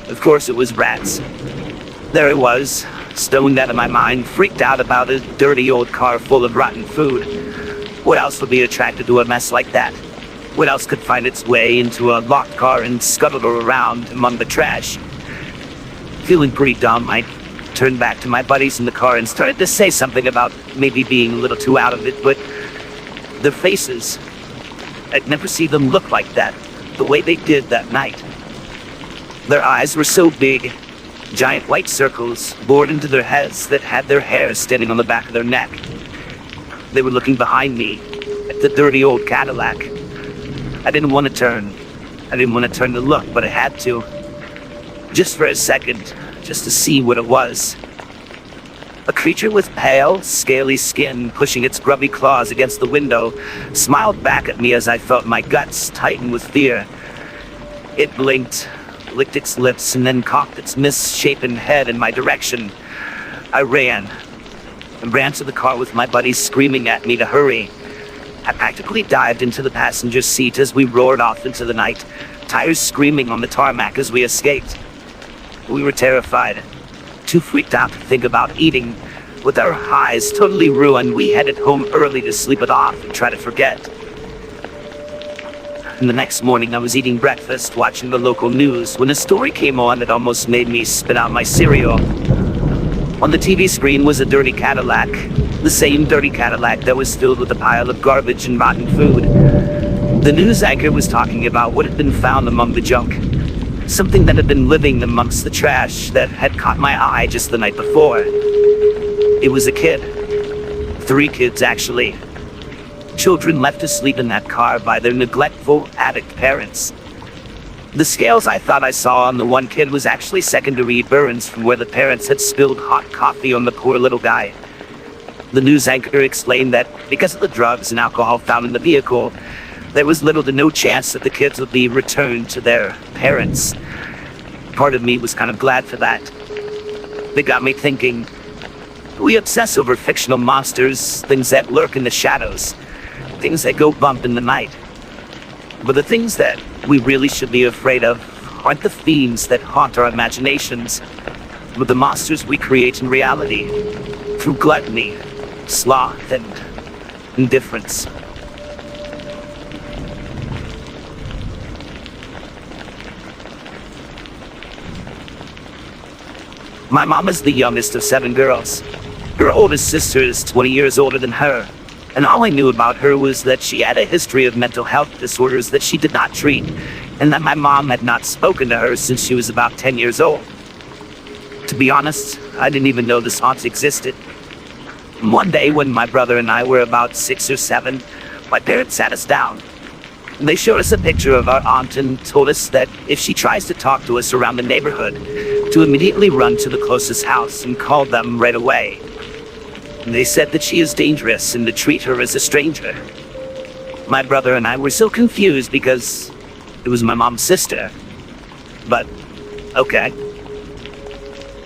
Speaker 2: Of course it was rats. There it was, stoned out of my mind, freaked out about a dirty old car full of rotten food. What else would be attracted to a mess like that? What else could find its way into a locked car and scuttle around among the trash? Feeling pretty dumb, I turned back to my buddies in the car and started to say something about maybe being a little too out of it, but their faces, I'd never seen them look like that, the way they did that night. Their eyes were so big, giant white circles bored into their heads that had their hair standing on the back of their neck. They were looking behind me, at the dirty old Cadillac. I didn't want to turn. I didn't want to turn to look, but I had to. Just for a second, just to see what it was. A creature with pale, scaly skin pushing its grubby claws against the window smiled back at me as I felt my guts tighten with fear. It blinked, licked its lips, and then cocked its misshapen head in my direction. I ran to the car with my buddies screaming at me to hurry. I practically dived into the passenger seat as we roared off into the night, tires screaming on the tarmac as we escaped. We were terrified, too freaked out to think about eating. With our eyes totally ruined, we headed home early to sleep it off and try to forget. And the next morning I was eating breakfast, watching the local news, when a story came on that almost made me spit out my cereal. On the TV screen was a dirty Cadillac, the same dirty Cadillac that was filled with a pile of garbage and rotten food. The news anchor was talking about what had been found among the junk, something that had been living amongst the trash that had caught my eye just the night before. It was a kid. 3 kids, actually. Children left asleep in that car by their neglectful, addict parents. The scales I thought I saw on the one kid was actually secondary burns from where the parents had spilled hot coffee on the poor little guy. The news anchor explained that because of the drugs and alcohol found in the vehicle, there was little to no chance that the kids would be returned to their parents. Part of me was kind of glad for that. They got me thinking. We obsess over fictional monsters, things that lurk in the shadows, things that go bump in the night. But the things that we really should be afraid of aren't the fiends that haunt our imaginations, but the monsters we create in reality through gluttony, sloth, and indifference. My mom is the youngest of 7 girls. Her oldest sister is 20 years older than her, and all I knew about her was that she had a history of mental health disorders that she did not treat, and that my mom had not spoken to her since she was about 10 years old. To be honest, I didn't even know this aunt existed. One day when my brother and I were about 6 or 7, my parents sat us down. They showed us a picture of our aunt and told us that if she tries to talk to us around the neighborhood, to immediately run to the closest house and call them right away. They said that she is dangerous and to treat her as a stranger. My brother and I were so confused because it was my mom's sister. But, okay.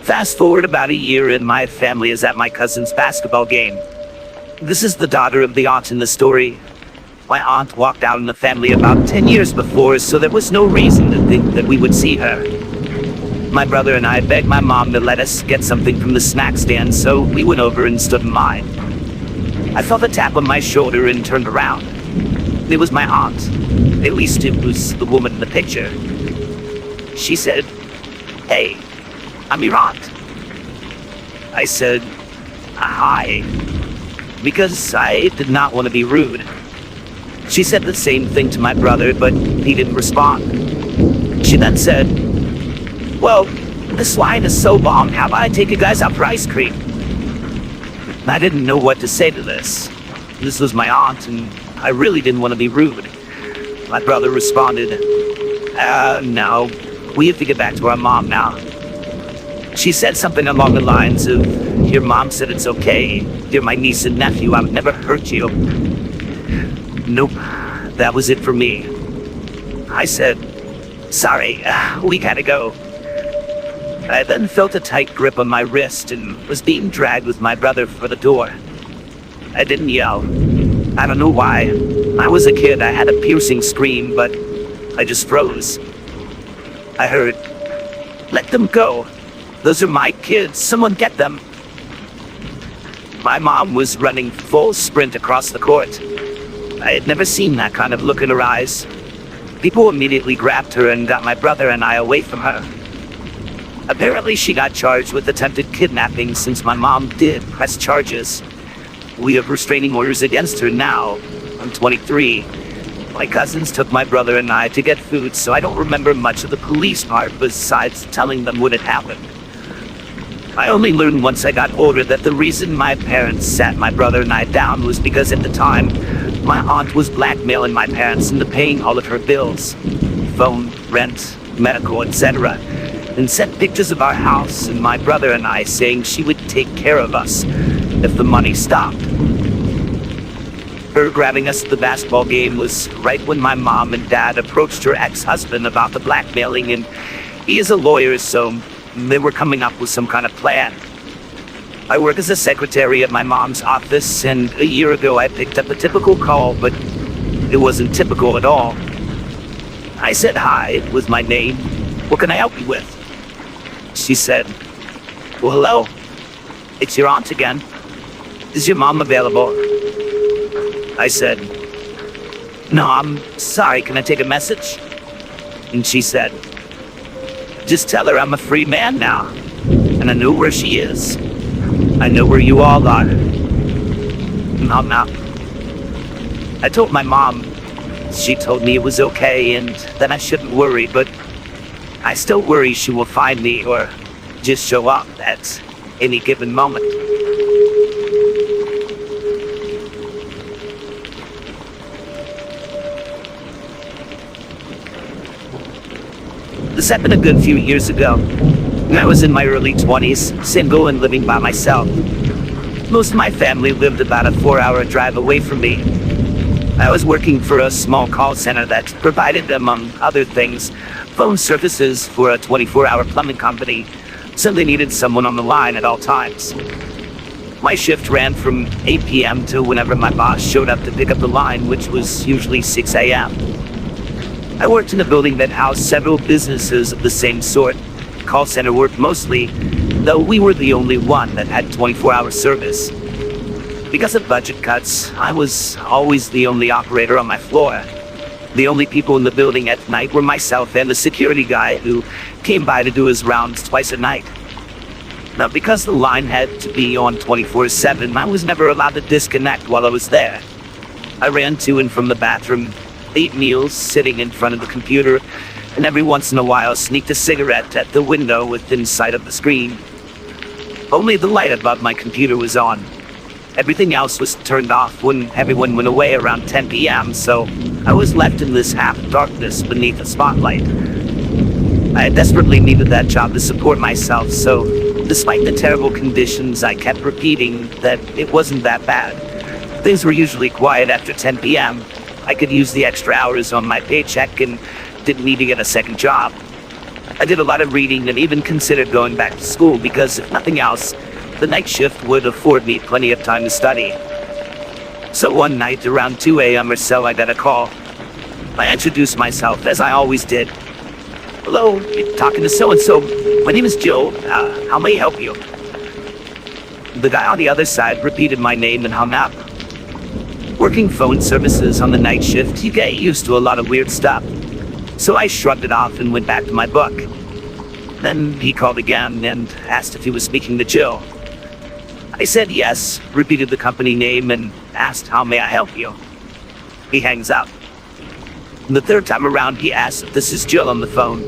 Speaker 2: Fast forward about a year and my family is at my cousin's basketball game. This is the daughter of the aunt in the story. My aunt walked out in the family about 10 years before, so there was no reason to think that we would see her. My brother and I begged my mom to let us get something from the snack stand, so we went over and stood in line. I felt a tap on my shoulder and turned around. It was my aunt. At least it was the woman in the picture. She said, "Hey, I'm your aunt." I said, "Hi," because I did not want to be rude. She said the same thing to my brother, but he didn't respond. She then said, "Well, this line is so long, how about I take you guys out for ice cream?" I didn't know what to say to this. This was my aunt, and I really didn't want to be rude. My brother responded, "No, we have to get back to our mom now." She said something along the lines of, "Your mom said it's okay. You're my niece and nephew. I would never hurt you." Nope, that was it for me. I said, "Sorry, we gotta go." I then felt a tight grip on my wrist and was being dragged with my brother for the door. I didn't yell. I don't know why. I was a kid, I had a piercing scream, but I just froze. I heard, "Let them go. Those are my kids. Someone get them." My mom was running full sprint across the court. I had never seen that kind of look in her eyes. People immediately grabbed her and got my brother and I away from her. Apparently she got charged with attempted kidnapping since my mom did press charges. We have restraining orders against her now. I'm 23. My cousins took my brother and I to get food, so I don't remember much of the police part besides telling them what had happened. I only learned once I got older that the reason my parents sat my brother and I down was because at the time, my aunt was blackmailing my parents into paying all of her bills. Phone, rent, medical, etc. And sent pictures of our house and my brother and I saying she would take care of us if the money stopped. Her grabbing us at the basketball game was right when my mom and dad approached her ex-husband about the blackmailing, and he is a lawyer, so they were coming up with some kind of plan. I work as a secretary at my mom's office, and a year ago I picked up a typical call, but it wasn't typical at all. I said hi with my name. What can I help you with? She said, well, hello. It's your aunt again. Is your mom available? I said, no, I'm sorry. Can I take a message? And she said, just tell her I'm a free man now. And I know where she is. I know where you all are. And hung up. I told my mom. She told me it was okay and that I shouldn't worry, but I still worry she will find me or just show up at any given moment. This happened a good few years ago. I was in my early 20s, single and living by myself. Most of my family lived about a 4-hour drive away from me. I was working for a small call center that provided, among other things, phone services for a 24-hour plumbing company, so they needed someone on the line at all times. My shift ran from 8 p.m. to whenever my boss showed up to pick up the line, which was usually 6 a.m. I worked in a building that housed several businesses of the same sort. Call center work mostly, though we were the only one that had 24-hour service. Because of budget cuts, I was always the only operator on my floor. The only people in the building at night were myself and the security guy who came by to do his rounds twice a night. Now, because the line had to be on 24/7, I was never allowed to disconnect while I was there. I ran to and from the bathroom, ate meals sitting in front of the computer, and every once in a while sneaked a cigarette at the window within sight of the screen. Only the light above my computer was on. Everything else was turned off when everyone went away around 10 p.m., so I was left in this half-darkness beneath a spotlight. I desperately needed that job to support myself, so despite the terrible conditions, I kept repeating that it wasn't that bad. Things were usually quiet after 10 p.m. I could use the extra hours on my paycheck and didn't need to get a second job. I did a lot of reading and even considered going back to school because, if nothing else, the night shift would afford me plenty of time to study. So one night, around 2 a.m. or so, I got a call. I introduced myself, as I always did. Hello, you're talking to so-and-so. My name is Joe. How may I help you? The guy on the other side repeated my name and hung up. Working phone services on the night shift, you get used to a lot of weird stuff. So I shrugged it off and went back to my book. Then he called again and asked if he was speaking to Jill. I said yes, repeated the company name, and asked, how may I help you? He hangs up. And the third time around, he asks if this is Jill on the phone,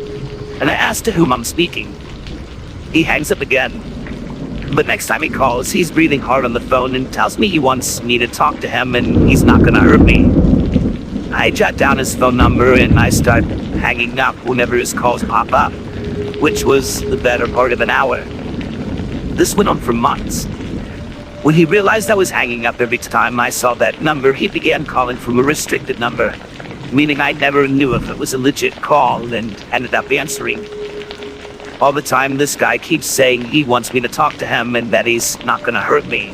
Speaker 2: and I asked to whom I'm speaking. He hangs up again. But next time he calls, he's breathing hard on the phone and tells me he wants me to talk to him and he's not gonna hurt me. I jot down his phone number and I start hanging up whenever his calls pop up, which was the better part of an hour. This went on for months. When he realized I was hanging up every time I saw that number, he began calling from a restricted number, meaning I never knew if it was a legit call, and ended up answering. All the time, this guy keeps saying he wants me to talk to him and that he's not gonna hurt me.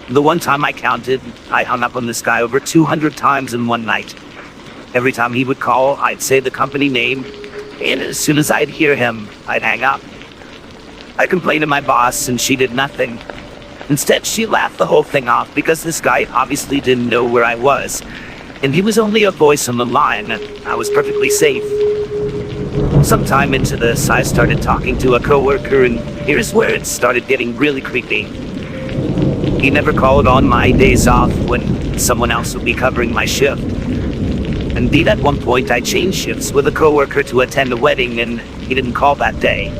Speaker 2: The one time I counted, I hung up on this guy over 200 times in one night. Every time he would call, I'd say the company name, and as soon as I'd hear him, I'd hang up. I complained to my boss, and she did nothing. Instead, she laughed the whole thing off because this guy obviously didn't know where I was, and he was only a voice on the line, and I was perfectly safe. Sometime into this, I started talking to a coworker, and here's where it started getting really creepy. He never called on my days off when someone else would be covering my shift. Indeed, at one point, I changed shifts with a coworker to attend a wedding, and he didn't call that day.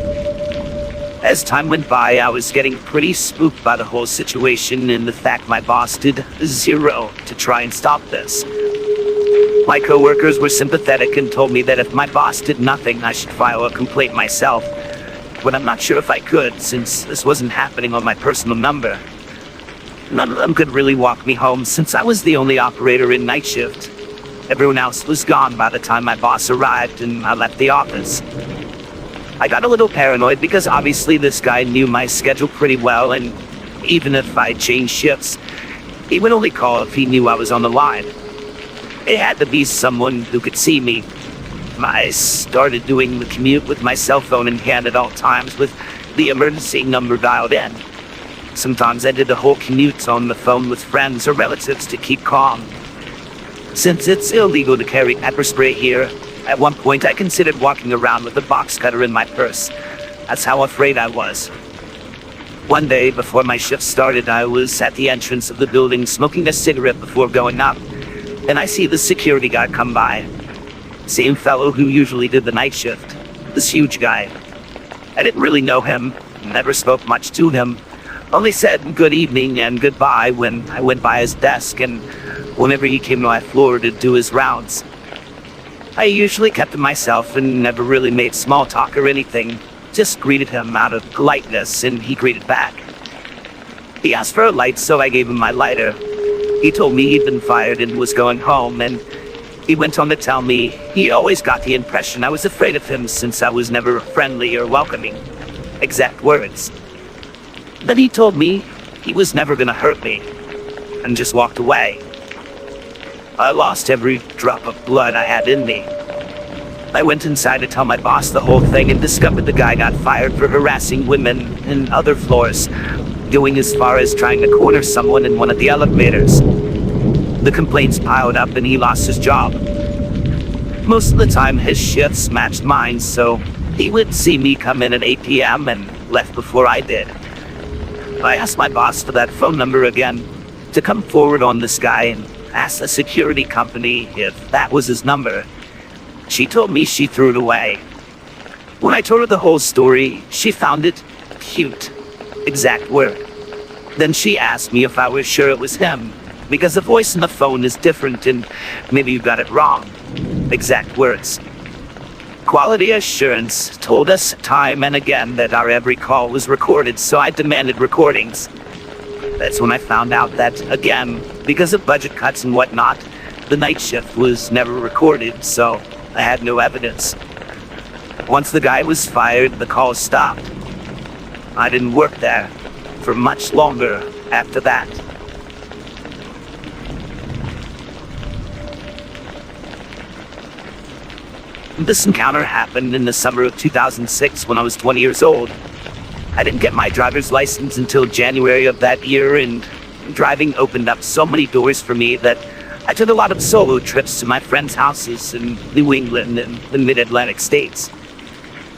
Speaker 2: As time went by, I was getting pretty spooked by the whole situation and the fact my boss did zero to try and stop this. My coworkers were sympathetic and told me that if my boss did nothing, I should file a complaint myself. But I'm not sure if I could, since this wasn't happening on my personal number. None of them could really walk me home since I was the only operator in night shift. Everyone else was gone by the time my boss arrived and I left the office. I got a little paranoid because obviously this guy knew my schedule pretty well, and even if I changed shifts, he would only call if he knew I was on the line. It had to be someone who could see me. I started doing the commute with my cell phone in hand at all times with the emergency number dialed in. Sometimes I did the whole commute on the phone with friends or relatives to keep calm. Since it's illegal to carry pepper spray here, at one point I considered walking around with a box cutter in my purse. That's how afraid I was. One day before my shift started, I was at the entrance of the building smoking a cigarette before going up, and I see the security guard come by. Same fellow who usually did the night shift. This huge guy. I didn't really know him, never spoke much to him, only said good evening and goodbye when I went by his desk and whenever he came to my floor to do his rounds. I usually kept to myself and never really made small talk or anything, just greeted him out of politeness and he greeted back. He asked for a light, so I gave him my lighter. He told me he'd been fired and was going home, and he went on to tell me he always got the impression I was afraid of him since I was never friendly or welcoming. Exact words. Then he told me he was never gonna hurt me, and just walked away. I lost every drop of blood I had in me. I went inside to tell my boss the whole thing and discovered the guy got fired for harassing women in other floors, going as far as trying to corner someone in one of the elevators. The complaints piled up and he lost his job. Most of the time his shifts matched mine, so he would see me come in at 8 p.m. and left before I did. I asked my boss for that phone number again, to come forward on this guy and ask the security company if that was his number. She told me she threw it away. When I told her the whole story, she found it cute. Exact word. Then she asked me if I was sure it was him, because the voice in the phone is different and maybe you got it wrong. Exact words. Quality assurance told us time and again that our every call was recorded, so I demanded recordings. That's when I found out that, again, because of budget cuts and whatnot, the night shift was never recorded, so I had no evidence. Once the guy was fired, the calls stopped. I didn't work there for much longer after that. This encounter happened in the summer of 2006 when I was 20 years old. I didn't get my driver's license until January of that year, and driving opened up so many doors for me that I took a lot of solo trips to my friends' houses in New England and the mid-Atlantic states.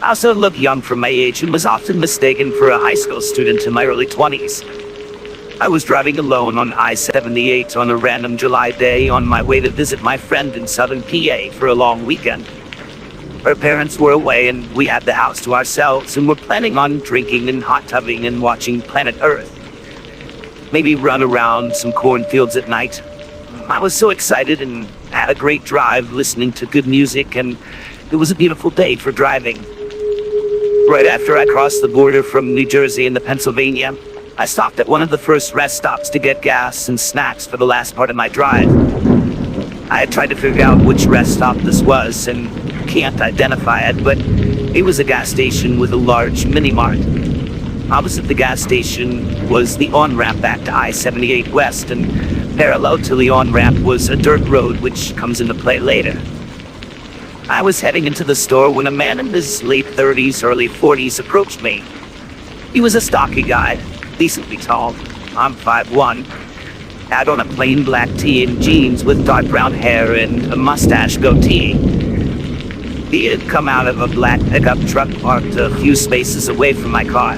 Speaker 2: I also looked young for my age and was often mistaken for a high school student in my early 20s. I was driving alone on I-78 on a random July day on my way to visit my friend in southern PA for a long weekend. Her parents were away and we had the house to ourselves and were planning on drinking and hot tubbing and watching Planet Earth. Maybe run around some cornfields at night. I was so excited and had a great drive listening to good music, and it was a beautiful day for driving. Right after I crossed the border from New Jersey into Pennsylvania, I stopped at one of the first rest stops to get gas and snacks for the last part of my drive. I had tried to figure out which rest stop this was and can't identify it, but it was a gas station with a large mini-mart. Opposite the gas station was the on-ramp back to I-78 West, and parallel to the on-ramp was a dirt road which comes into play later. I was heading into the store when a man in his late 30s, early 40s approached me. He was a stocky guy, decently tall. I'm 5'1", had on a plain black tee and jeans with dark brown hair and a mustache goatee. He had come out of a black pickup truck parked a few spaces away from my car.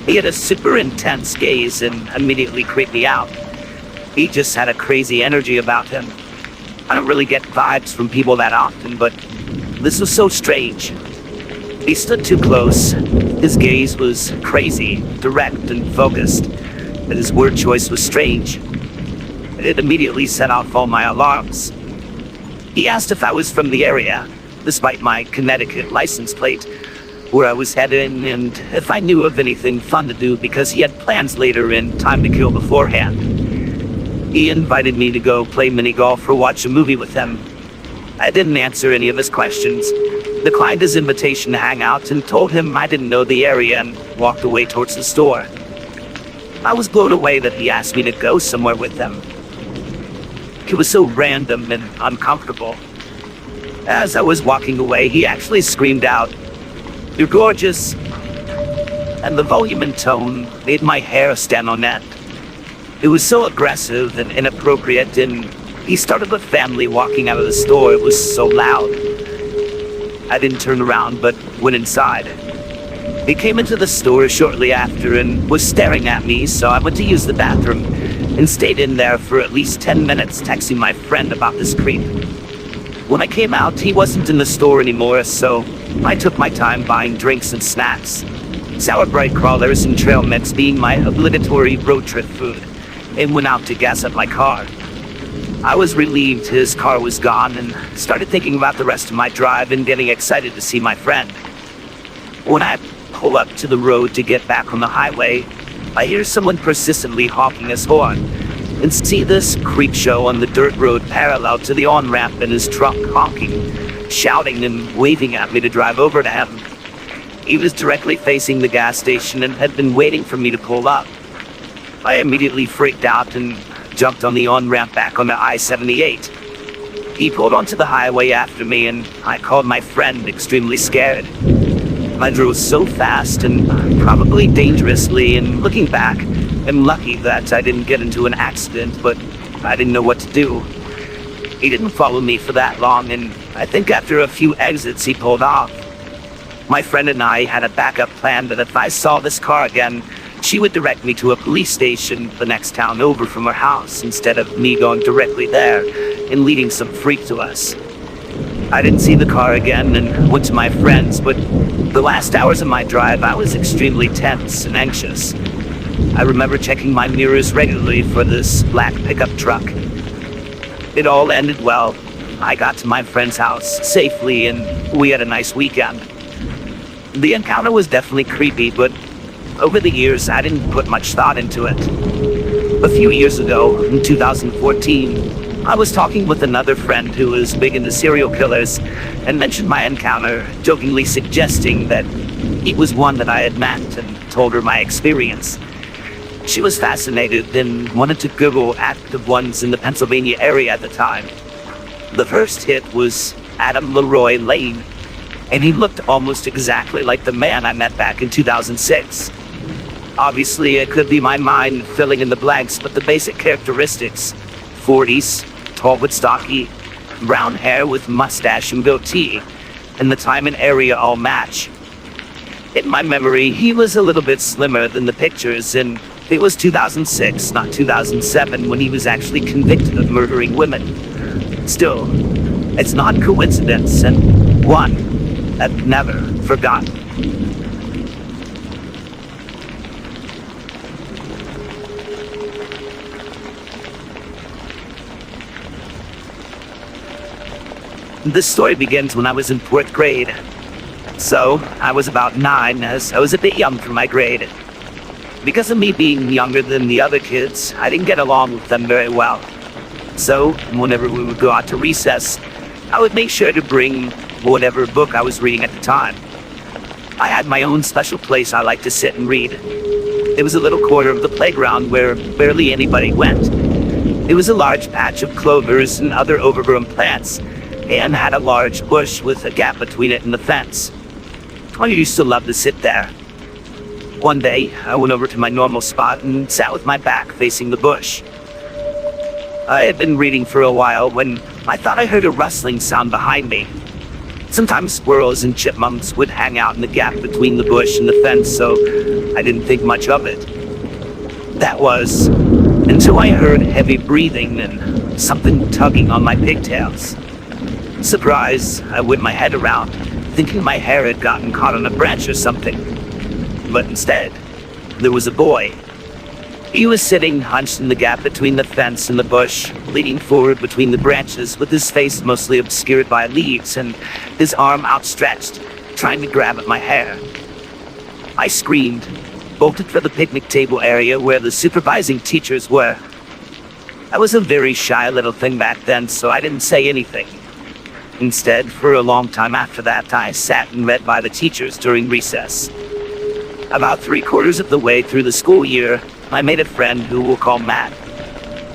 Speaker 2: He had a super intense gaze and immediately creeped me out. He just had a crazy energy about him. I don't really get vibes from people that often, but this was so strange. He stood too close. His gaze was crazy, direct and focused, and his word choice was strange. It immediately set off all my alarms. He asked if I was from the area, despite my Connecticut license plate, where I was heading and if I knew of anything fun to do because he had plans later and time to kill beforehand. He invited me to go play mini golf or watch a movie with him. I didn't answer any of his questions, declined his invitation to hang out, and told him I didn't know the area and walked away towards the store. I was blown away that he asked me to go somewhere with him. It was so random and uncomfortable. As I was walking away, he actually screamed out, "You're gorgeous!" And the volume and tone made my hair stand on end. It was so aggressive and inappropriate, and he started with family walking out of the store. It was so loud. I didn't turn around, but went inside. He came into the store shortly after and was staring at me, so I went to use the bathroom and stayed in there for at least 10 minutes texting my friend about this creep. When I came out, he wasn't in the store anymore, so I took my time buying drinks and snacks. Sour Bright crawlers and trail mix being my obligatory road trip food, and went out to gas up my car. I was relieved his car was gone and started thinking about the rest of my drive and getting excited to see my friend. When I pull up to the road to get back on the highway, I hear someone persistently honking his horn and see this creep show on the dirt road parallel to the on-ramp in his truck honking, shouting and waving at me to drive over to him. He was directly facing the gas station and had been waiting for me to pull up. I immediately freaked out and jumped on the on-ramp back onto I-78. He pulled onto the highway after me and I called my friend, extremely scared. I drove so fast and probably dangerously, and looking back, I'm lucky that I didn't get into an accident, but I didn't know what to do. He didn't follow me for that long, and I think after a few exits he pulled off. My friend and I had a backup plan that if I saw this car again, she would direct me to a police station the next town over from her house, instead of me going directly there and leading some freak to us. I didn't see the car again and went to my friend's, but the last hours of my drive I was extremely tense and anxious. I remember checking my mirrors regularly for this black pickup truck. It all ended well. I got to my friend's house safely and we had a nice weekend. The encounter was definitely creepy, but over the years I didn't put much thought into it. A few years ago, in 2014, I was talking with another friend who was big into serial killers and mentioned my encounter, jokingly suggesting that he was one that I had met, and told her my experience. She was fascinated and wanted to Google active ones in the Pennsylvania area at the time. The first hit was Adam Leroy Lane, and he looked almost exactly like the man I met back in 2006. Obviously, it could be my mind filling in the blanks, but the basic characteristics: 40s, tall but stocky, brown hair with mustache and goatee, and the time and area all match. In my memory, he was a little bit slimmer than the pictures, and it was 2006, not 2007, when he was actually convicted of murdering women. Still, it's not coincidence, and one I've never forgotten. This story begins when I was in 4th grade. So, I was about 9, as I was a bit young for my grade. Because of me being younger than the other kids, I didn't get along with them very well. So, whenever we would go out to recess, I would make sure to bring whatever book I was reading at the time. I had my own special place I liked to sit and read. It was a little corner of the playground where barely anybody went. It was a large patch of clovers and other overgrown plants, and had a large bush with a gap between it and the fence. I used to love to sit there. One day, I went over to my normal spot and sat with my back facing the bush. I had been reading for a while when I thought I heard a rustling sound behind me. Sometimes squirrels and chipmunks would hang out in the gap between the bush and the fence, so I didn't think much of it. That was until I heard heavy breathing and something tugging on my pigtails. Surprise, I whipped my head around, thinking my hair had gotten caught on a branch or something. But instead, there was a boy. He was sitting hunched in the gap between the fence and the bush, leaning forward between the branches with his face mostly obscured by leaves and his arm outstretched. trying to grab at my hair. I screamed, bolted for the picnic table area where the supervising teachers were. I was a very shy little thing back then, so I didn't say anything. Instead, for a long time after that, I sat and read by the teachers during recess. About 3/4 of the way through the school year, I made a friend who we'll call Matt.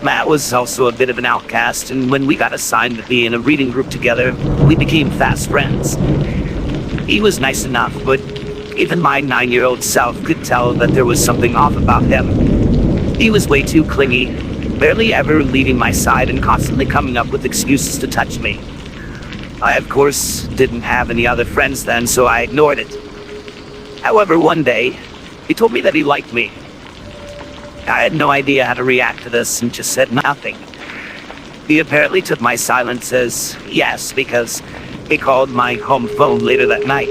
Speaker 2: Matt was also a bit of an outcast, and when we got assigned to be in a reading group together, we became fast friends. He was nice enough, but even my 9-year-old self could tell that there was something off about him. He was way too clingy, barely ever leaving my side and constantly coming up with excuses to touch me. I, of course, didn't have any other friends then, so I ignored it. However, one day, he told me that he liked me. I had no idea how to react to this and just said nothing. He apparently took my silence as yes, because he called my home phone later that night.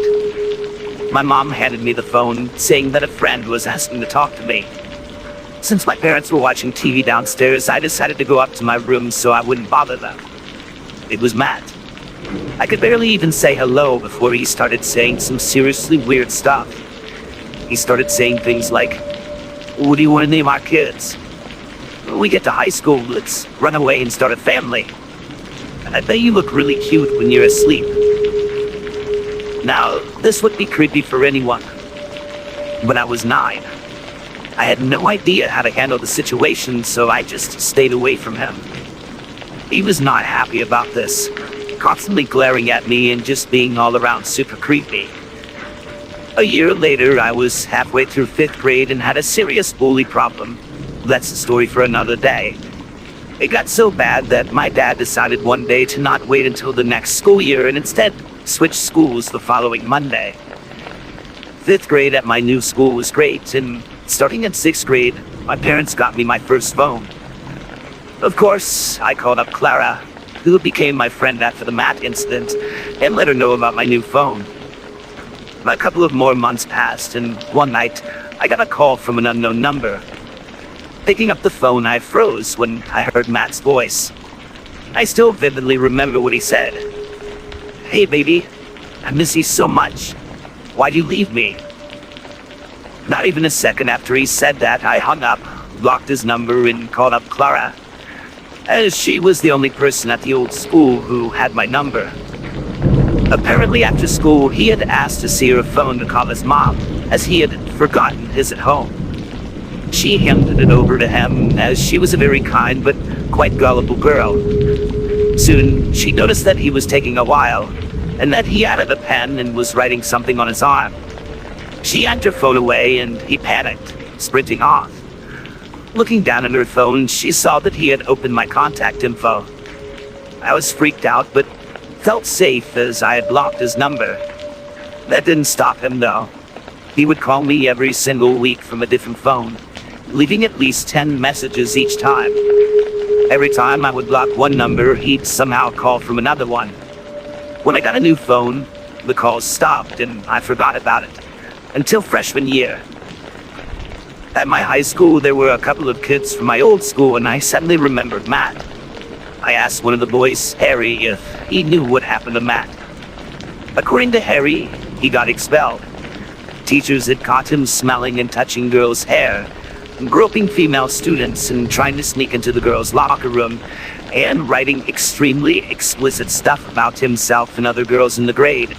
Speaker 2: My mom handed me the phone, saying that a friend was asking to talk to me. Since my parents were watching TV downstairs, I decided to go up to my room so I wouldn't bother them. It was Matt. I could barely even say hello before he started saying some seriously weird stuff. He started saying things like, "What do you want to name our kids? When we get to high school, let's run away and start a family. I bet you look really cute when you're asleep." Now, this would be creepy for anyone. When I was 9, I had no idea how to handle the situation, so I just stayed away from him. He was not happy about this, constantly glaring at me and just being all around super creepy. A year later, I was halfway through 5th grade and had a serious bully problem. That's a story for another day. It got so bad that my dad decided one day to not wait until the next school year and instead switch schools the following Monday. 5th grade at my new school was great, and starting in 6th grade, my parents got me my first phone. Of course, I called up Clara, who became my friend after the Matt incident, and let her know about my new phone. A couple of more months passed, and one night, I got a call from an unknown number. Picking up the phone, I froze when I heard Matt's voice. I still vividly remember what he said. "Hey baby, I miss you so much. Why'd you leave me?" Not even a second after he said that, I hung up, blocked his number, and called up Clara, as she was the only person at the old school who had my number. Apparently after school, he had asked to see her phone to call his mom, as he had forgotten his at home. She handed it over to him, as she was a very kind but quite gullible girl. Soon, she noticed that he was taking a while, and that he added a pen and was writing something on his arm. She yanked her phone away, and he panicked, sprinting off. Looking down at her phone, she saw that he had opened my contact info. I was freaked out, but felt safe as I had blocked his number. That didn't stop him, though. He would call me every single week from a different phone, leaving at least 10 messages each time. Every time I would block one number, he'd somehow call from another one. When I got a new phone, the calls stopped and I forgot about it, until freshman year. At my high school, there were a couple of kids from my old school, and I suddenly remembered Matt. I asked one of the boys, Harry, if he knew what happened to Matt. According to Harry, he got expelled. Teachers had caught him smelling and touching girls' hair, groping female students and trying to sneak into the girls' locker room, and writing extremely explicit stuff about himself and other girls in the grade,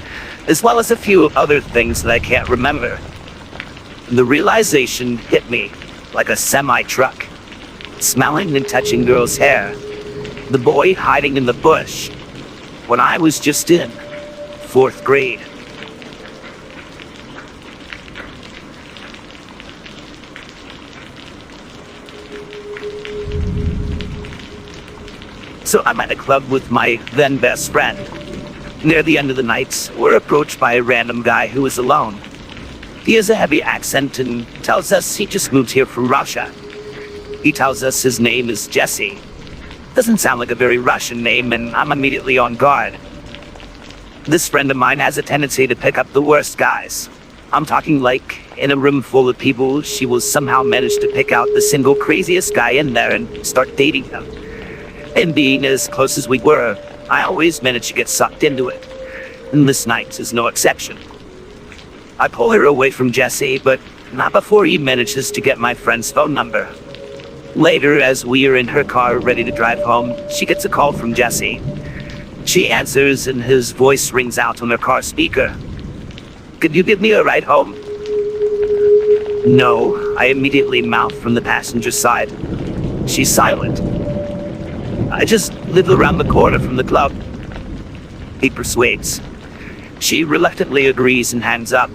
Speaker 2: as well as a few other things that I can't remember. The realization hit me like a semi-truck. Smelling and touching girls' hair. The boy hiding in the bush. When I was just in 4th grade. So I'm at a club with my then best friend. Near the end of the night, we're approached by a random guy who is alone. He has a heavy accent and tells us he just moved here from Russia. He tells us his name is Jesse. Doesn't sound like a very Russian name, and I'm immediately on guard. This friend of mine has a tendency to pick up the worst guys. I'm talking like, in a room full of people, she will somehow manage to pick out the single craziest guy in there and start dating him. And being as close as we were, I always managed to get sucked into it. And this night is no exception. I pull her away from Jesse, but not before he manages to get my friend's phone number. Later, as we are in her car ready to drive home, she gets a call from Jesse. She answers and his voice rings out on her car speaker. "Could you give me a ride home?" "No," I immediately mouth from the passenger side. She's silent. "I just live around the corner from the club." He persuades. She reluctantly agrees and hangs up.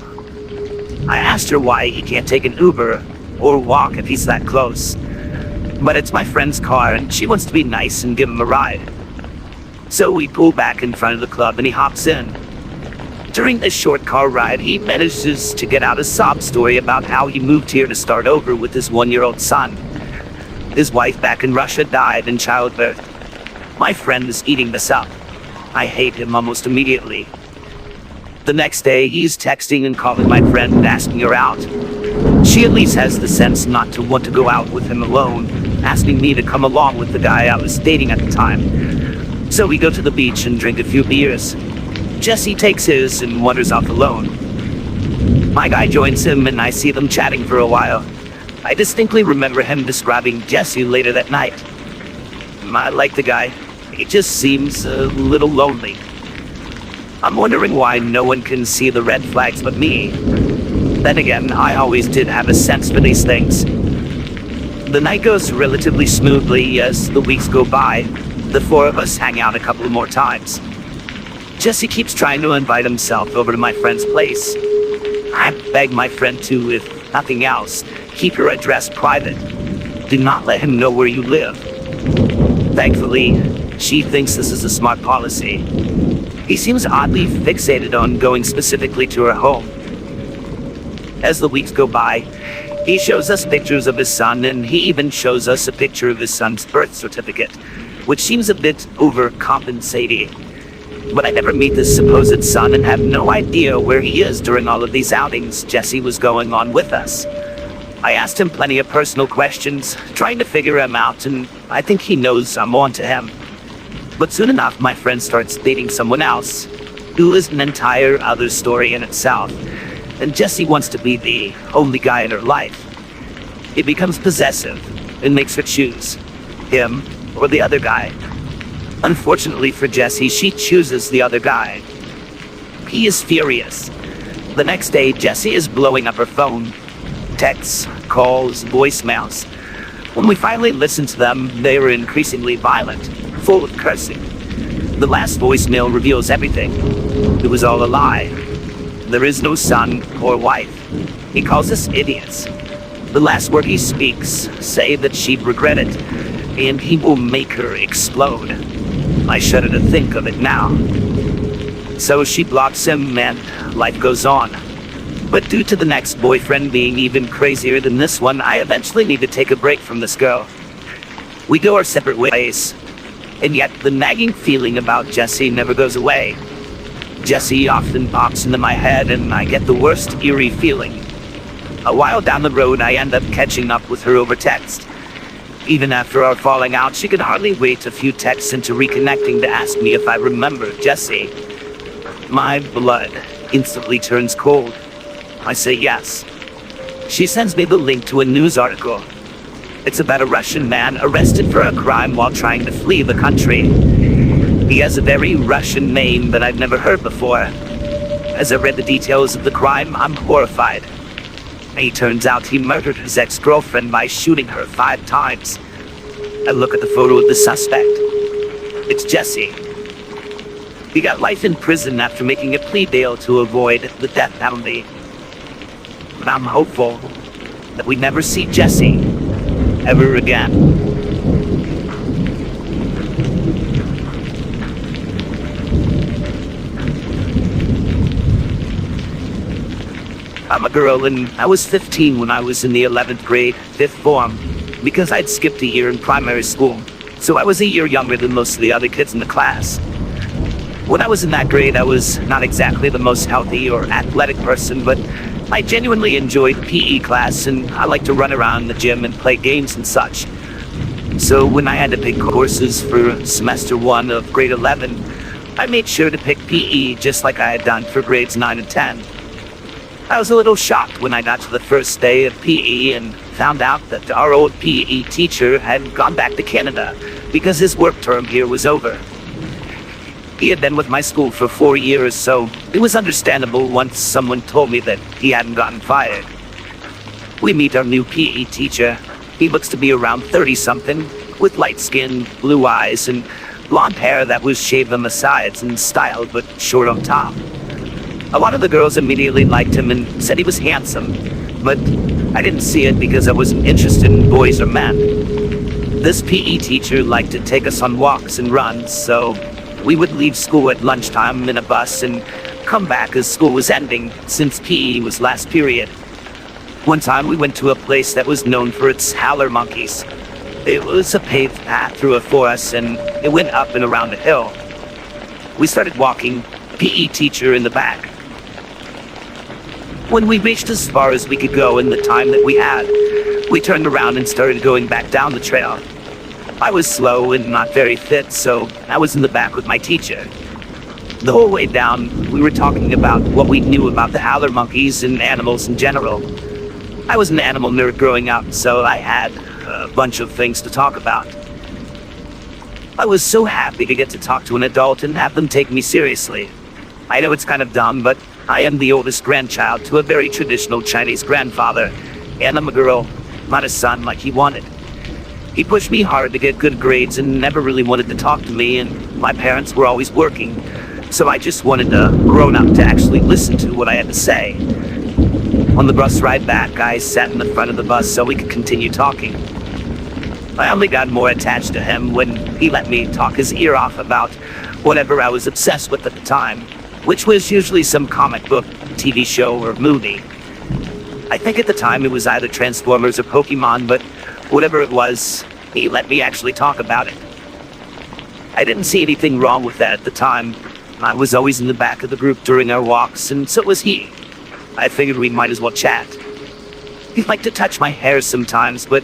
Speaker 2: I asked her why he can't take an Uber or walk if he's that close. But it's my friend's car and she wants to be nice and give him a ride. So we pull back in front of the club and he hops in. During this short car ride, he manages to get out a sob story about how he moved here to start over with his 1-year-old son. His wife back in Russia died in childbirth. My friend is eating this up. I hate him almost immediately. The next day, he's texting and calling my friend and asking her out. She at least has the sense not to want to go out with him alone, asking me to come along with the guy I was dating at the time. So we go to the beach and drink a few beers. Jesse takes his and wanders off alone. My guy joins him and I see them chatting for a while. I distinctly remember him describing Jesse later that night. I like the guy. He just seems a little lonely. I'm wondering why no one can see the red flags but me. Then again, I always did have a sense for these things. The night goes relatively smoothly as the weeks go by. The four of us hang out a couple more times. Jesse keeps trying to invite himself over to my friend's place. I beg my friend to, if nothing else, keep your address private. Do not let him know where you live. Thankfully, she thinks this is a smart policy. He seems oddly fixated on going specifically to her home. As the weeks go by, he shows us pictures of his son, and he even shows us a picture of his son's birth certificate, which seems a bit overcompensating. But I never meet this supposed son and have no idea where he is during all of these outings Jesse was going on with us. I asked him plenty of personal questions, trying to figure him out, and I think he knows I'm on to him. But soon enough, my friend starts dating someone else, who is an entire other story in itself, and Jesse wants to be the only guy in her life. It becomes possessive and makes her choose him or the other guy. Unfortunately for Jesse, she chooses the other guy. He is furious. The next day, Jesse is blowing up her phone. Texts, calls, voicemails. When we finally listen to them, they were increasingly violent, full of cursing. The last voicemail reveals everything. It was all a lie. There is no son or wife. He calls us idiots. The last word he speaks say that she'd regret it, and he will make her explode. I shudder to think of it now. So she blocks him and life goes on. But due to the next boyfriend being even crazier than this one, I eventually need to take a break from this girl. We go our separate ways. And yet the nagging feeling about Jesse never goes away. Jesse often pops into my head and I get the worst eerie feeling. A while down the road, I end up catching up with her over text. Even after our falling out, she could hardly wait a few texts into reconnecting to ask me if I remember Jesse. My blood instantly turns cold. I say yes. She sends me the link to a news article. It's about a Russian man arrested for a crime while trying to flee the country. He has a very Russian name that I've never heard before. As I read the details of the crime, I'm horrified. It turns out he murdered his ex-girlfriend by shooting her 5 times. I look at the photo of the suspect. It's Jesse. He got life in prison after making a plea deal to avoid the death penalty. But I'm hopeful that we never see Jesse ever again. I'm a girl and I was 15 when I was in the 11th grade, 5th form, because I'd skipped a year in primary school, so I was a year younger than most of the other kids in the class. When I was in that grade, I was not exactly the most healthy or athletic person, but I genuinely enjoyed PE class and I liked to run around the gym and play games and such. So when I had to pick courses for semester 1 of grade 11, I made sure to pick PE just like I had done for grades 9 and 10. I was a little shocked when I got to the first day of PE and found out that our old PE teacher had gone back to Canada because his work term here was over. He had been with my school for 4 years, so it was understandable once someone told me that he hadn't gotten fired. We meet our new PE teacher. He looks to be around 30-something, with light skin, blue eyes, and blonde hair that was shaved on the sides and styled but short on top. A lot of the girls immediately liked him and said he was handsome, but I didn't see it because I wasn't interested in boys or men. This PE teacher liked to take us on walks and runs, so we would leave school at lunchtime in a bus and come back as school was ending, since PE was last period. One time we went to a place that was known for its howler monkeys. It was a paved path through a forest and it went up and around a hill. We started walking, PE teacher in the back. When we reached as far as we could go in the time that we had, we turned around and started going back down the trail. I was slow and not very fit, so I was in the back with my teacher. The whole way down, we were talking about what we knew about the howler monkeys and animals in general. I was an animal nerd growing up, so I had a bunch of things to talk about. I was so happy to get to talk to an adult and have them take me seriously. I know it's kind of dumb, but I am the oldest grandchild to a very traditional Chinese grandfather, and I'm a girl, not a son like he wanted. He pushed me hard to get good grades and never really wanted to talk to me, and my parents were always working, so I just wanted a grown-up to actually listen to what I had to say. On the bus ride back, I sat in the front of the bus so we could continue talking. I only got more attached to him when he let me talk his ear off about whatever I was obsessed with at the time, which was usually some comic book, TV show, or movie. I think at the time it was either Transformers or Pokemon, but whatever it was, he let me actually talk about it. I didn't see anything wrong with that at the time. I was always in the back of the group during our walks, and so was he. I figured we might as well chat. He liked to touch my hair sometimes, but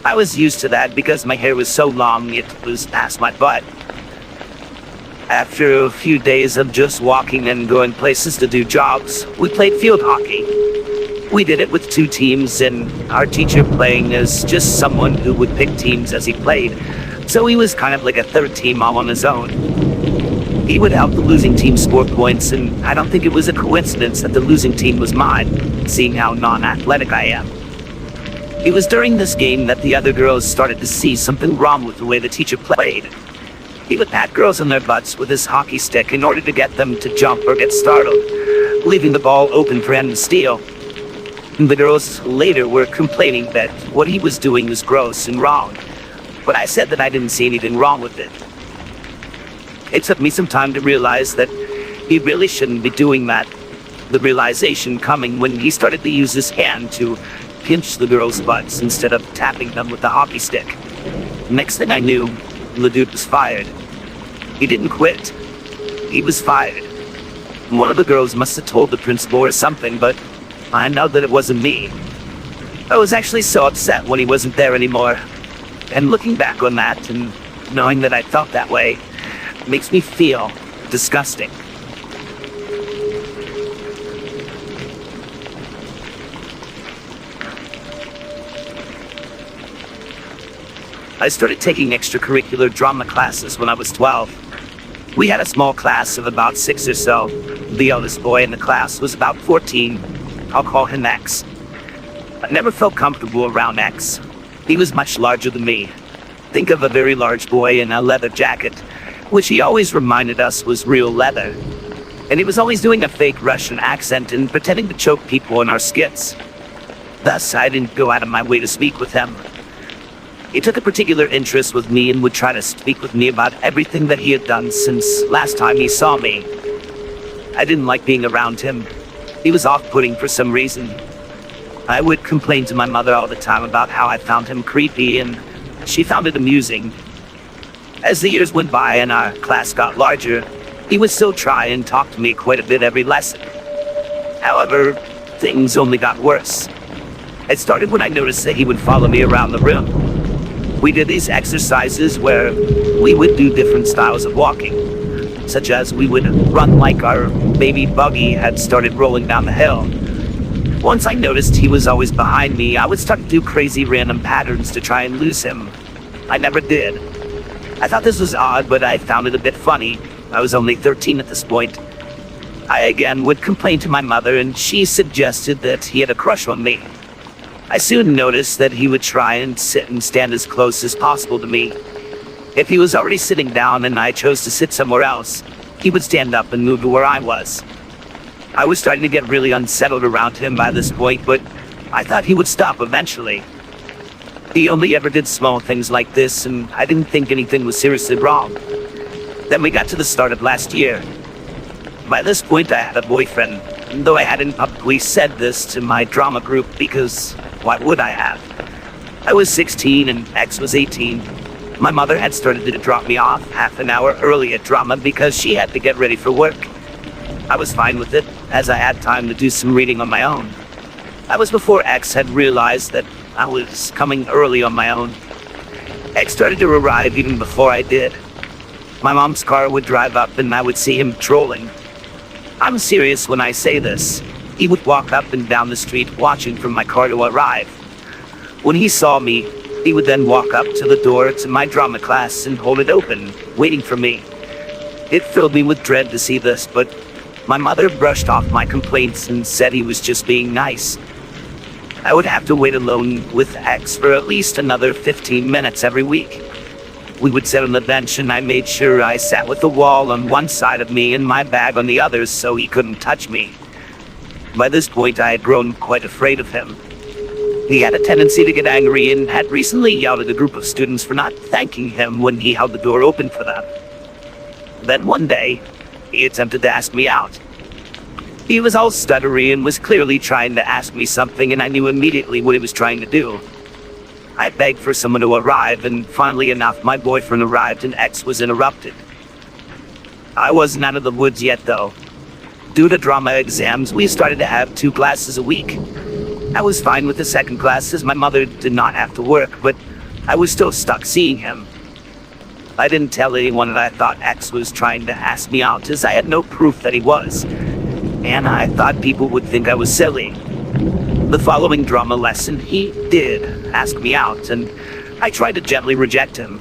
Speaker 2: I was used to that because my hair was so long it was past my butt. After a few days of just walking and going places to do jobs, we played field hockey. We did it with 2 teams, and our teacher playing as just someone who would pick teams as he played, so he was kind of like a third team all on his own. He would help the losing team score points, and I don't think it was a coincidence that the losing team was mine, seeing how non-athletic I am. It was during this game that the other girls started to see something wrong with the way the teacher played. He would pat girls on their butts with his hockey stick in order to get them to jump or get startled, leaving the ball open for him to steal. The girls later were complaining that what he was doing was gross and wrong, but I said that I didn't see anything wrong with it. It took me some time to realize that he really shouldn't be doing that. The realization coming when he started to use his hand to pinch the girls' butts instead of tapping them with the hockey stick. Next thing I knew, the dude was fired. He didn't quit. He was fired. One of the girls must have told the principal or something, but I know that it wasn't me. I was actually so upset when he wasn't there anymore. And looking back on that and knowing that I felt that way makes me feel disgusting. I started taking extracurricular drama classes when I was 12. We had a small class of about 6 or so. The eldest boy in the class was about 14. I'll call him X. I never felt comfortable around X. He was much larger than me. Think of a very large boy in a leather jacket, which he always reminded us was real leather. And he was always doing a fake Russian accent and pretending to choke people in our skits. Thus, I didn't go out of my way to speak with him. He took a particular interest with me and would try to speak with me about everything that he had done since last time he saw me. I didn't like being around him. He was off-putting for some reason. I would complain to my mother all the time about how I found him creepy, and she found it amusing. As the years went by and our class got larger, he would still try and talk to me quite a bit every lesson. However, things only got worse. It started when I noticed that he would follow me around the room. We did these exercises where we would do different styles of walking, such as we would run like our baby buggy had started rolling down the hill. Once I noticed he was always behind me, I would start to do crazy random patterns to try and lose him. I never did. I thought this was odd, but I found it a bit funny. I was only 13 at this point. I again would complain to my mother, and she suggested that he had a crush on me. I soon noticed that he would try and sit and stand as close as possible to me. If he was already sitting down and I chose to sit somewhere else, he would stand up and move to where I was. I was starting to get really unsettled around him by this point, but I thought he would stop eventually. He only ever did small things like this, and I didn't think anything was seriously wrong. Then we got to the start of last year. By this point, I had a boyfriend, though I hadn't publicly said this to my drama group because why would I have? I was 16 and X was 18. My mother had started to drop me off half an hour early at drama because she had to get ready for work. I was fine with it, as I had time to do some reading on my own. That was before X had realized that I was coming early on my own. X started to arrive even before I did. My mom's car would drive up and I would see him trolling. I'm serious when I say this. He would walk up and down the street watching for my car to arrive. When he saw me, he would then walk up to the door to my drama class and hold it open, waiting for me. It filled me with dread to see this, but my mother brushed off my complaints and said he was just being nice. I would have to wait alone with X for at least another 15 minutes every week. We would sit on the bench and I made sure I sat with the wall on one side of me and my bag on the other so he couldn't touch me. By this point, I had grown quite afraid of him. He had a tendency to get angry and had recently yelled at a group of students for not thanking him when he held the door open for them. Then one day, he attempted to ask me out. He was all stuttery and was clearly trying to ask me something, and I knew immediately what he was trying to do. I begged for someone to arrive, and funnily enough, my boyfriend arrived and X was interrupted. I wasn't out of the woods yet, though. Due to drama exams, we started to have 2 classes a week. I was fine with the second class as my mother did not have to work, but I was still stuck seeing him. I didn't tell anyone that I thought X was trying to ask me out, as I had no proof that he was. And I thought people would think I was silly. The following drama lesson, he did ask me out, and I tried to gently reject him.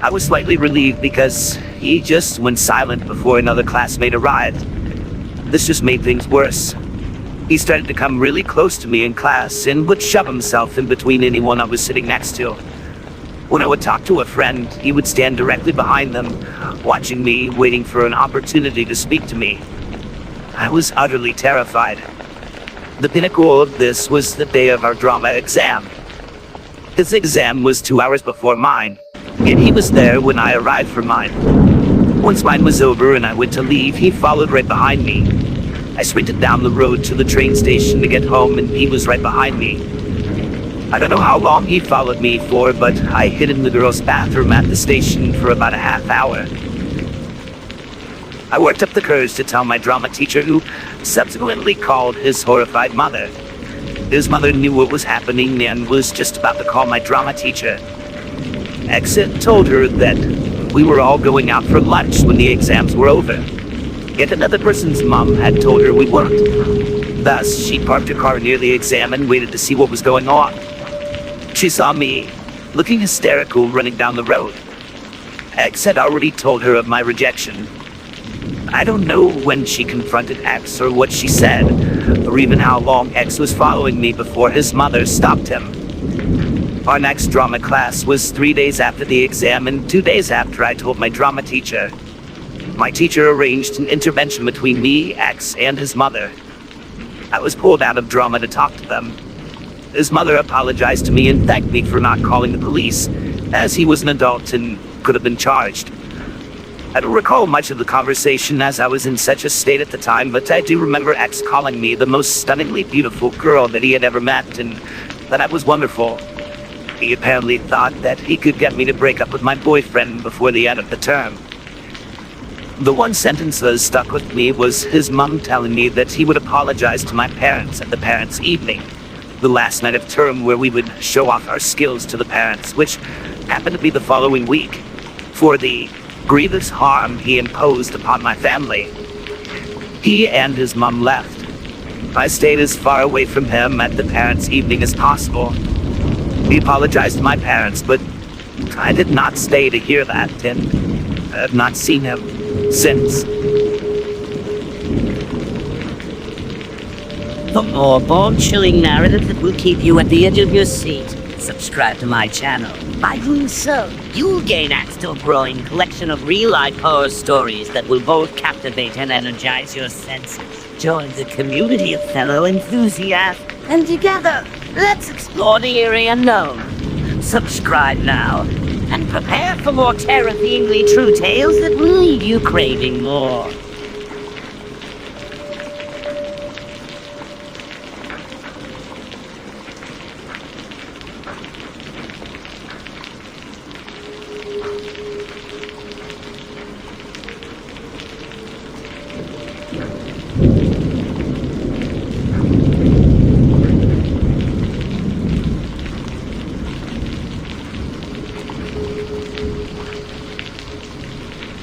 Speaker 2: I was slightly relieved because he just went silent before another classmate arrived. This just made things worse. He started to come really close to me in class and would shove himself in between anyone I was sitting next to. When I would talk to a friend, he would stand directly behind them, watching me, waiting for an opportunity to speak to me. I was utterly terrified. The pinnacle of this was the day of our drama exam. His exam was 2 hours before mine, and he was there when I arrived for mine. Once mine was over and I went to leave, he followed right behind me. I sprinted down the road to the train station to get home, and he was right behind me. I don't know how long he followed me for, but I hid in the girls' bathroom at the station for about a half hour. I worked up the courage to tell my drama teacher, who subsequently called his horrified mother. His mother knew what was happening and was just about to call my drama teacher. Exit told her that we were all going out for lunch when the exams were over. Yet another person's mom had told her we weren't. Thus, she parked her car near the exam and waited to see what was going on. She saw me, looking hysterical, running down the road. X had already told her of my rejection. I don't know when she confronted X or what she said, or even how long X was following me before his mother stopped him. Our next drama class was 3 days after the exam and 2 days after I told my drama teacher. My teacher arranged an intervention between me, X, and his mother. I was pulled out of drama to talk to them. His mother apologized to me and thanked me for not calling the police, as he was an adult and could have been charged. I don't recall much of the conversation as I was in such a state at the time, but I do remember X calling me the most stunningly beautiful girl that he had ever met, and that I was wonderful. He apparently thought that he could get me to break up with my boyfriend before the end of the term. The one sentence that stuck with me was his mom telling me that he would apologize to my parents at the parents' evening, the last night of term where we would show off our skills to the parents, which happened to be the following week, for the grievous harm he imposed upon my family. He and his mom left. I stayed as far away from him at the parents' evening as possible. He apologized to my parents, but I did not stay to hear that, and I have not seen him since.
Speaker 1: For more bone-chilling narratives that will keep you at the edge of your seat, subscribe to my channel. By doing so, you'll gain access to a growing collection of real-life horror stories that will both captivate and energize your senses. Join the community of fellow enthusiasts, and together, let's explore the eerie unknown. Subscribe now, and prepare for more terrifyingly true tales that will leave you craving more.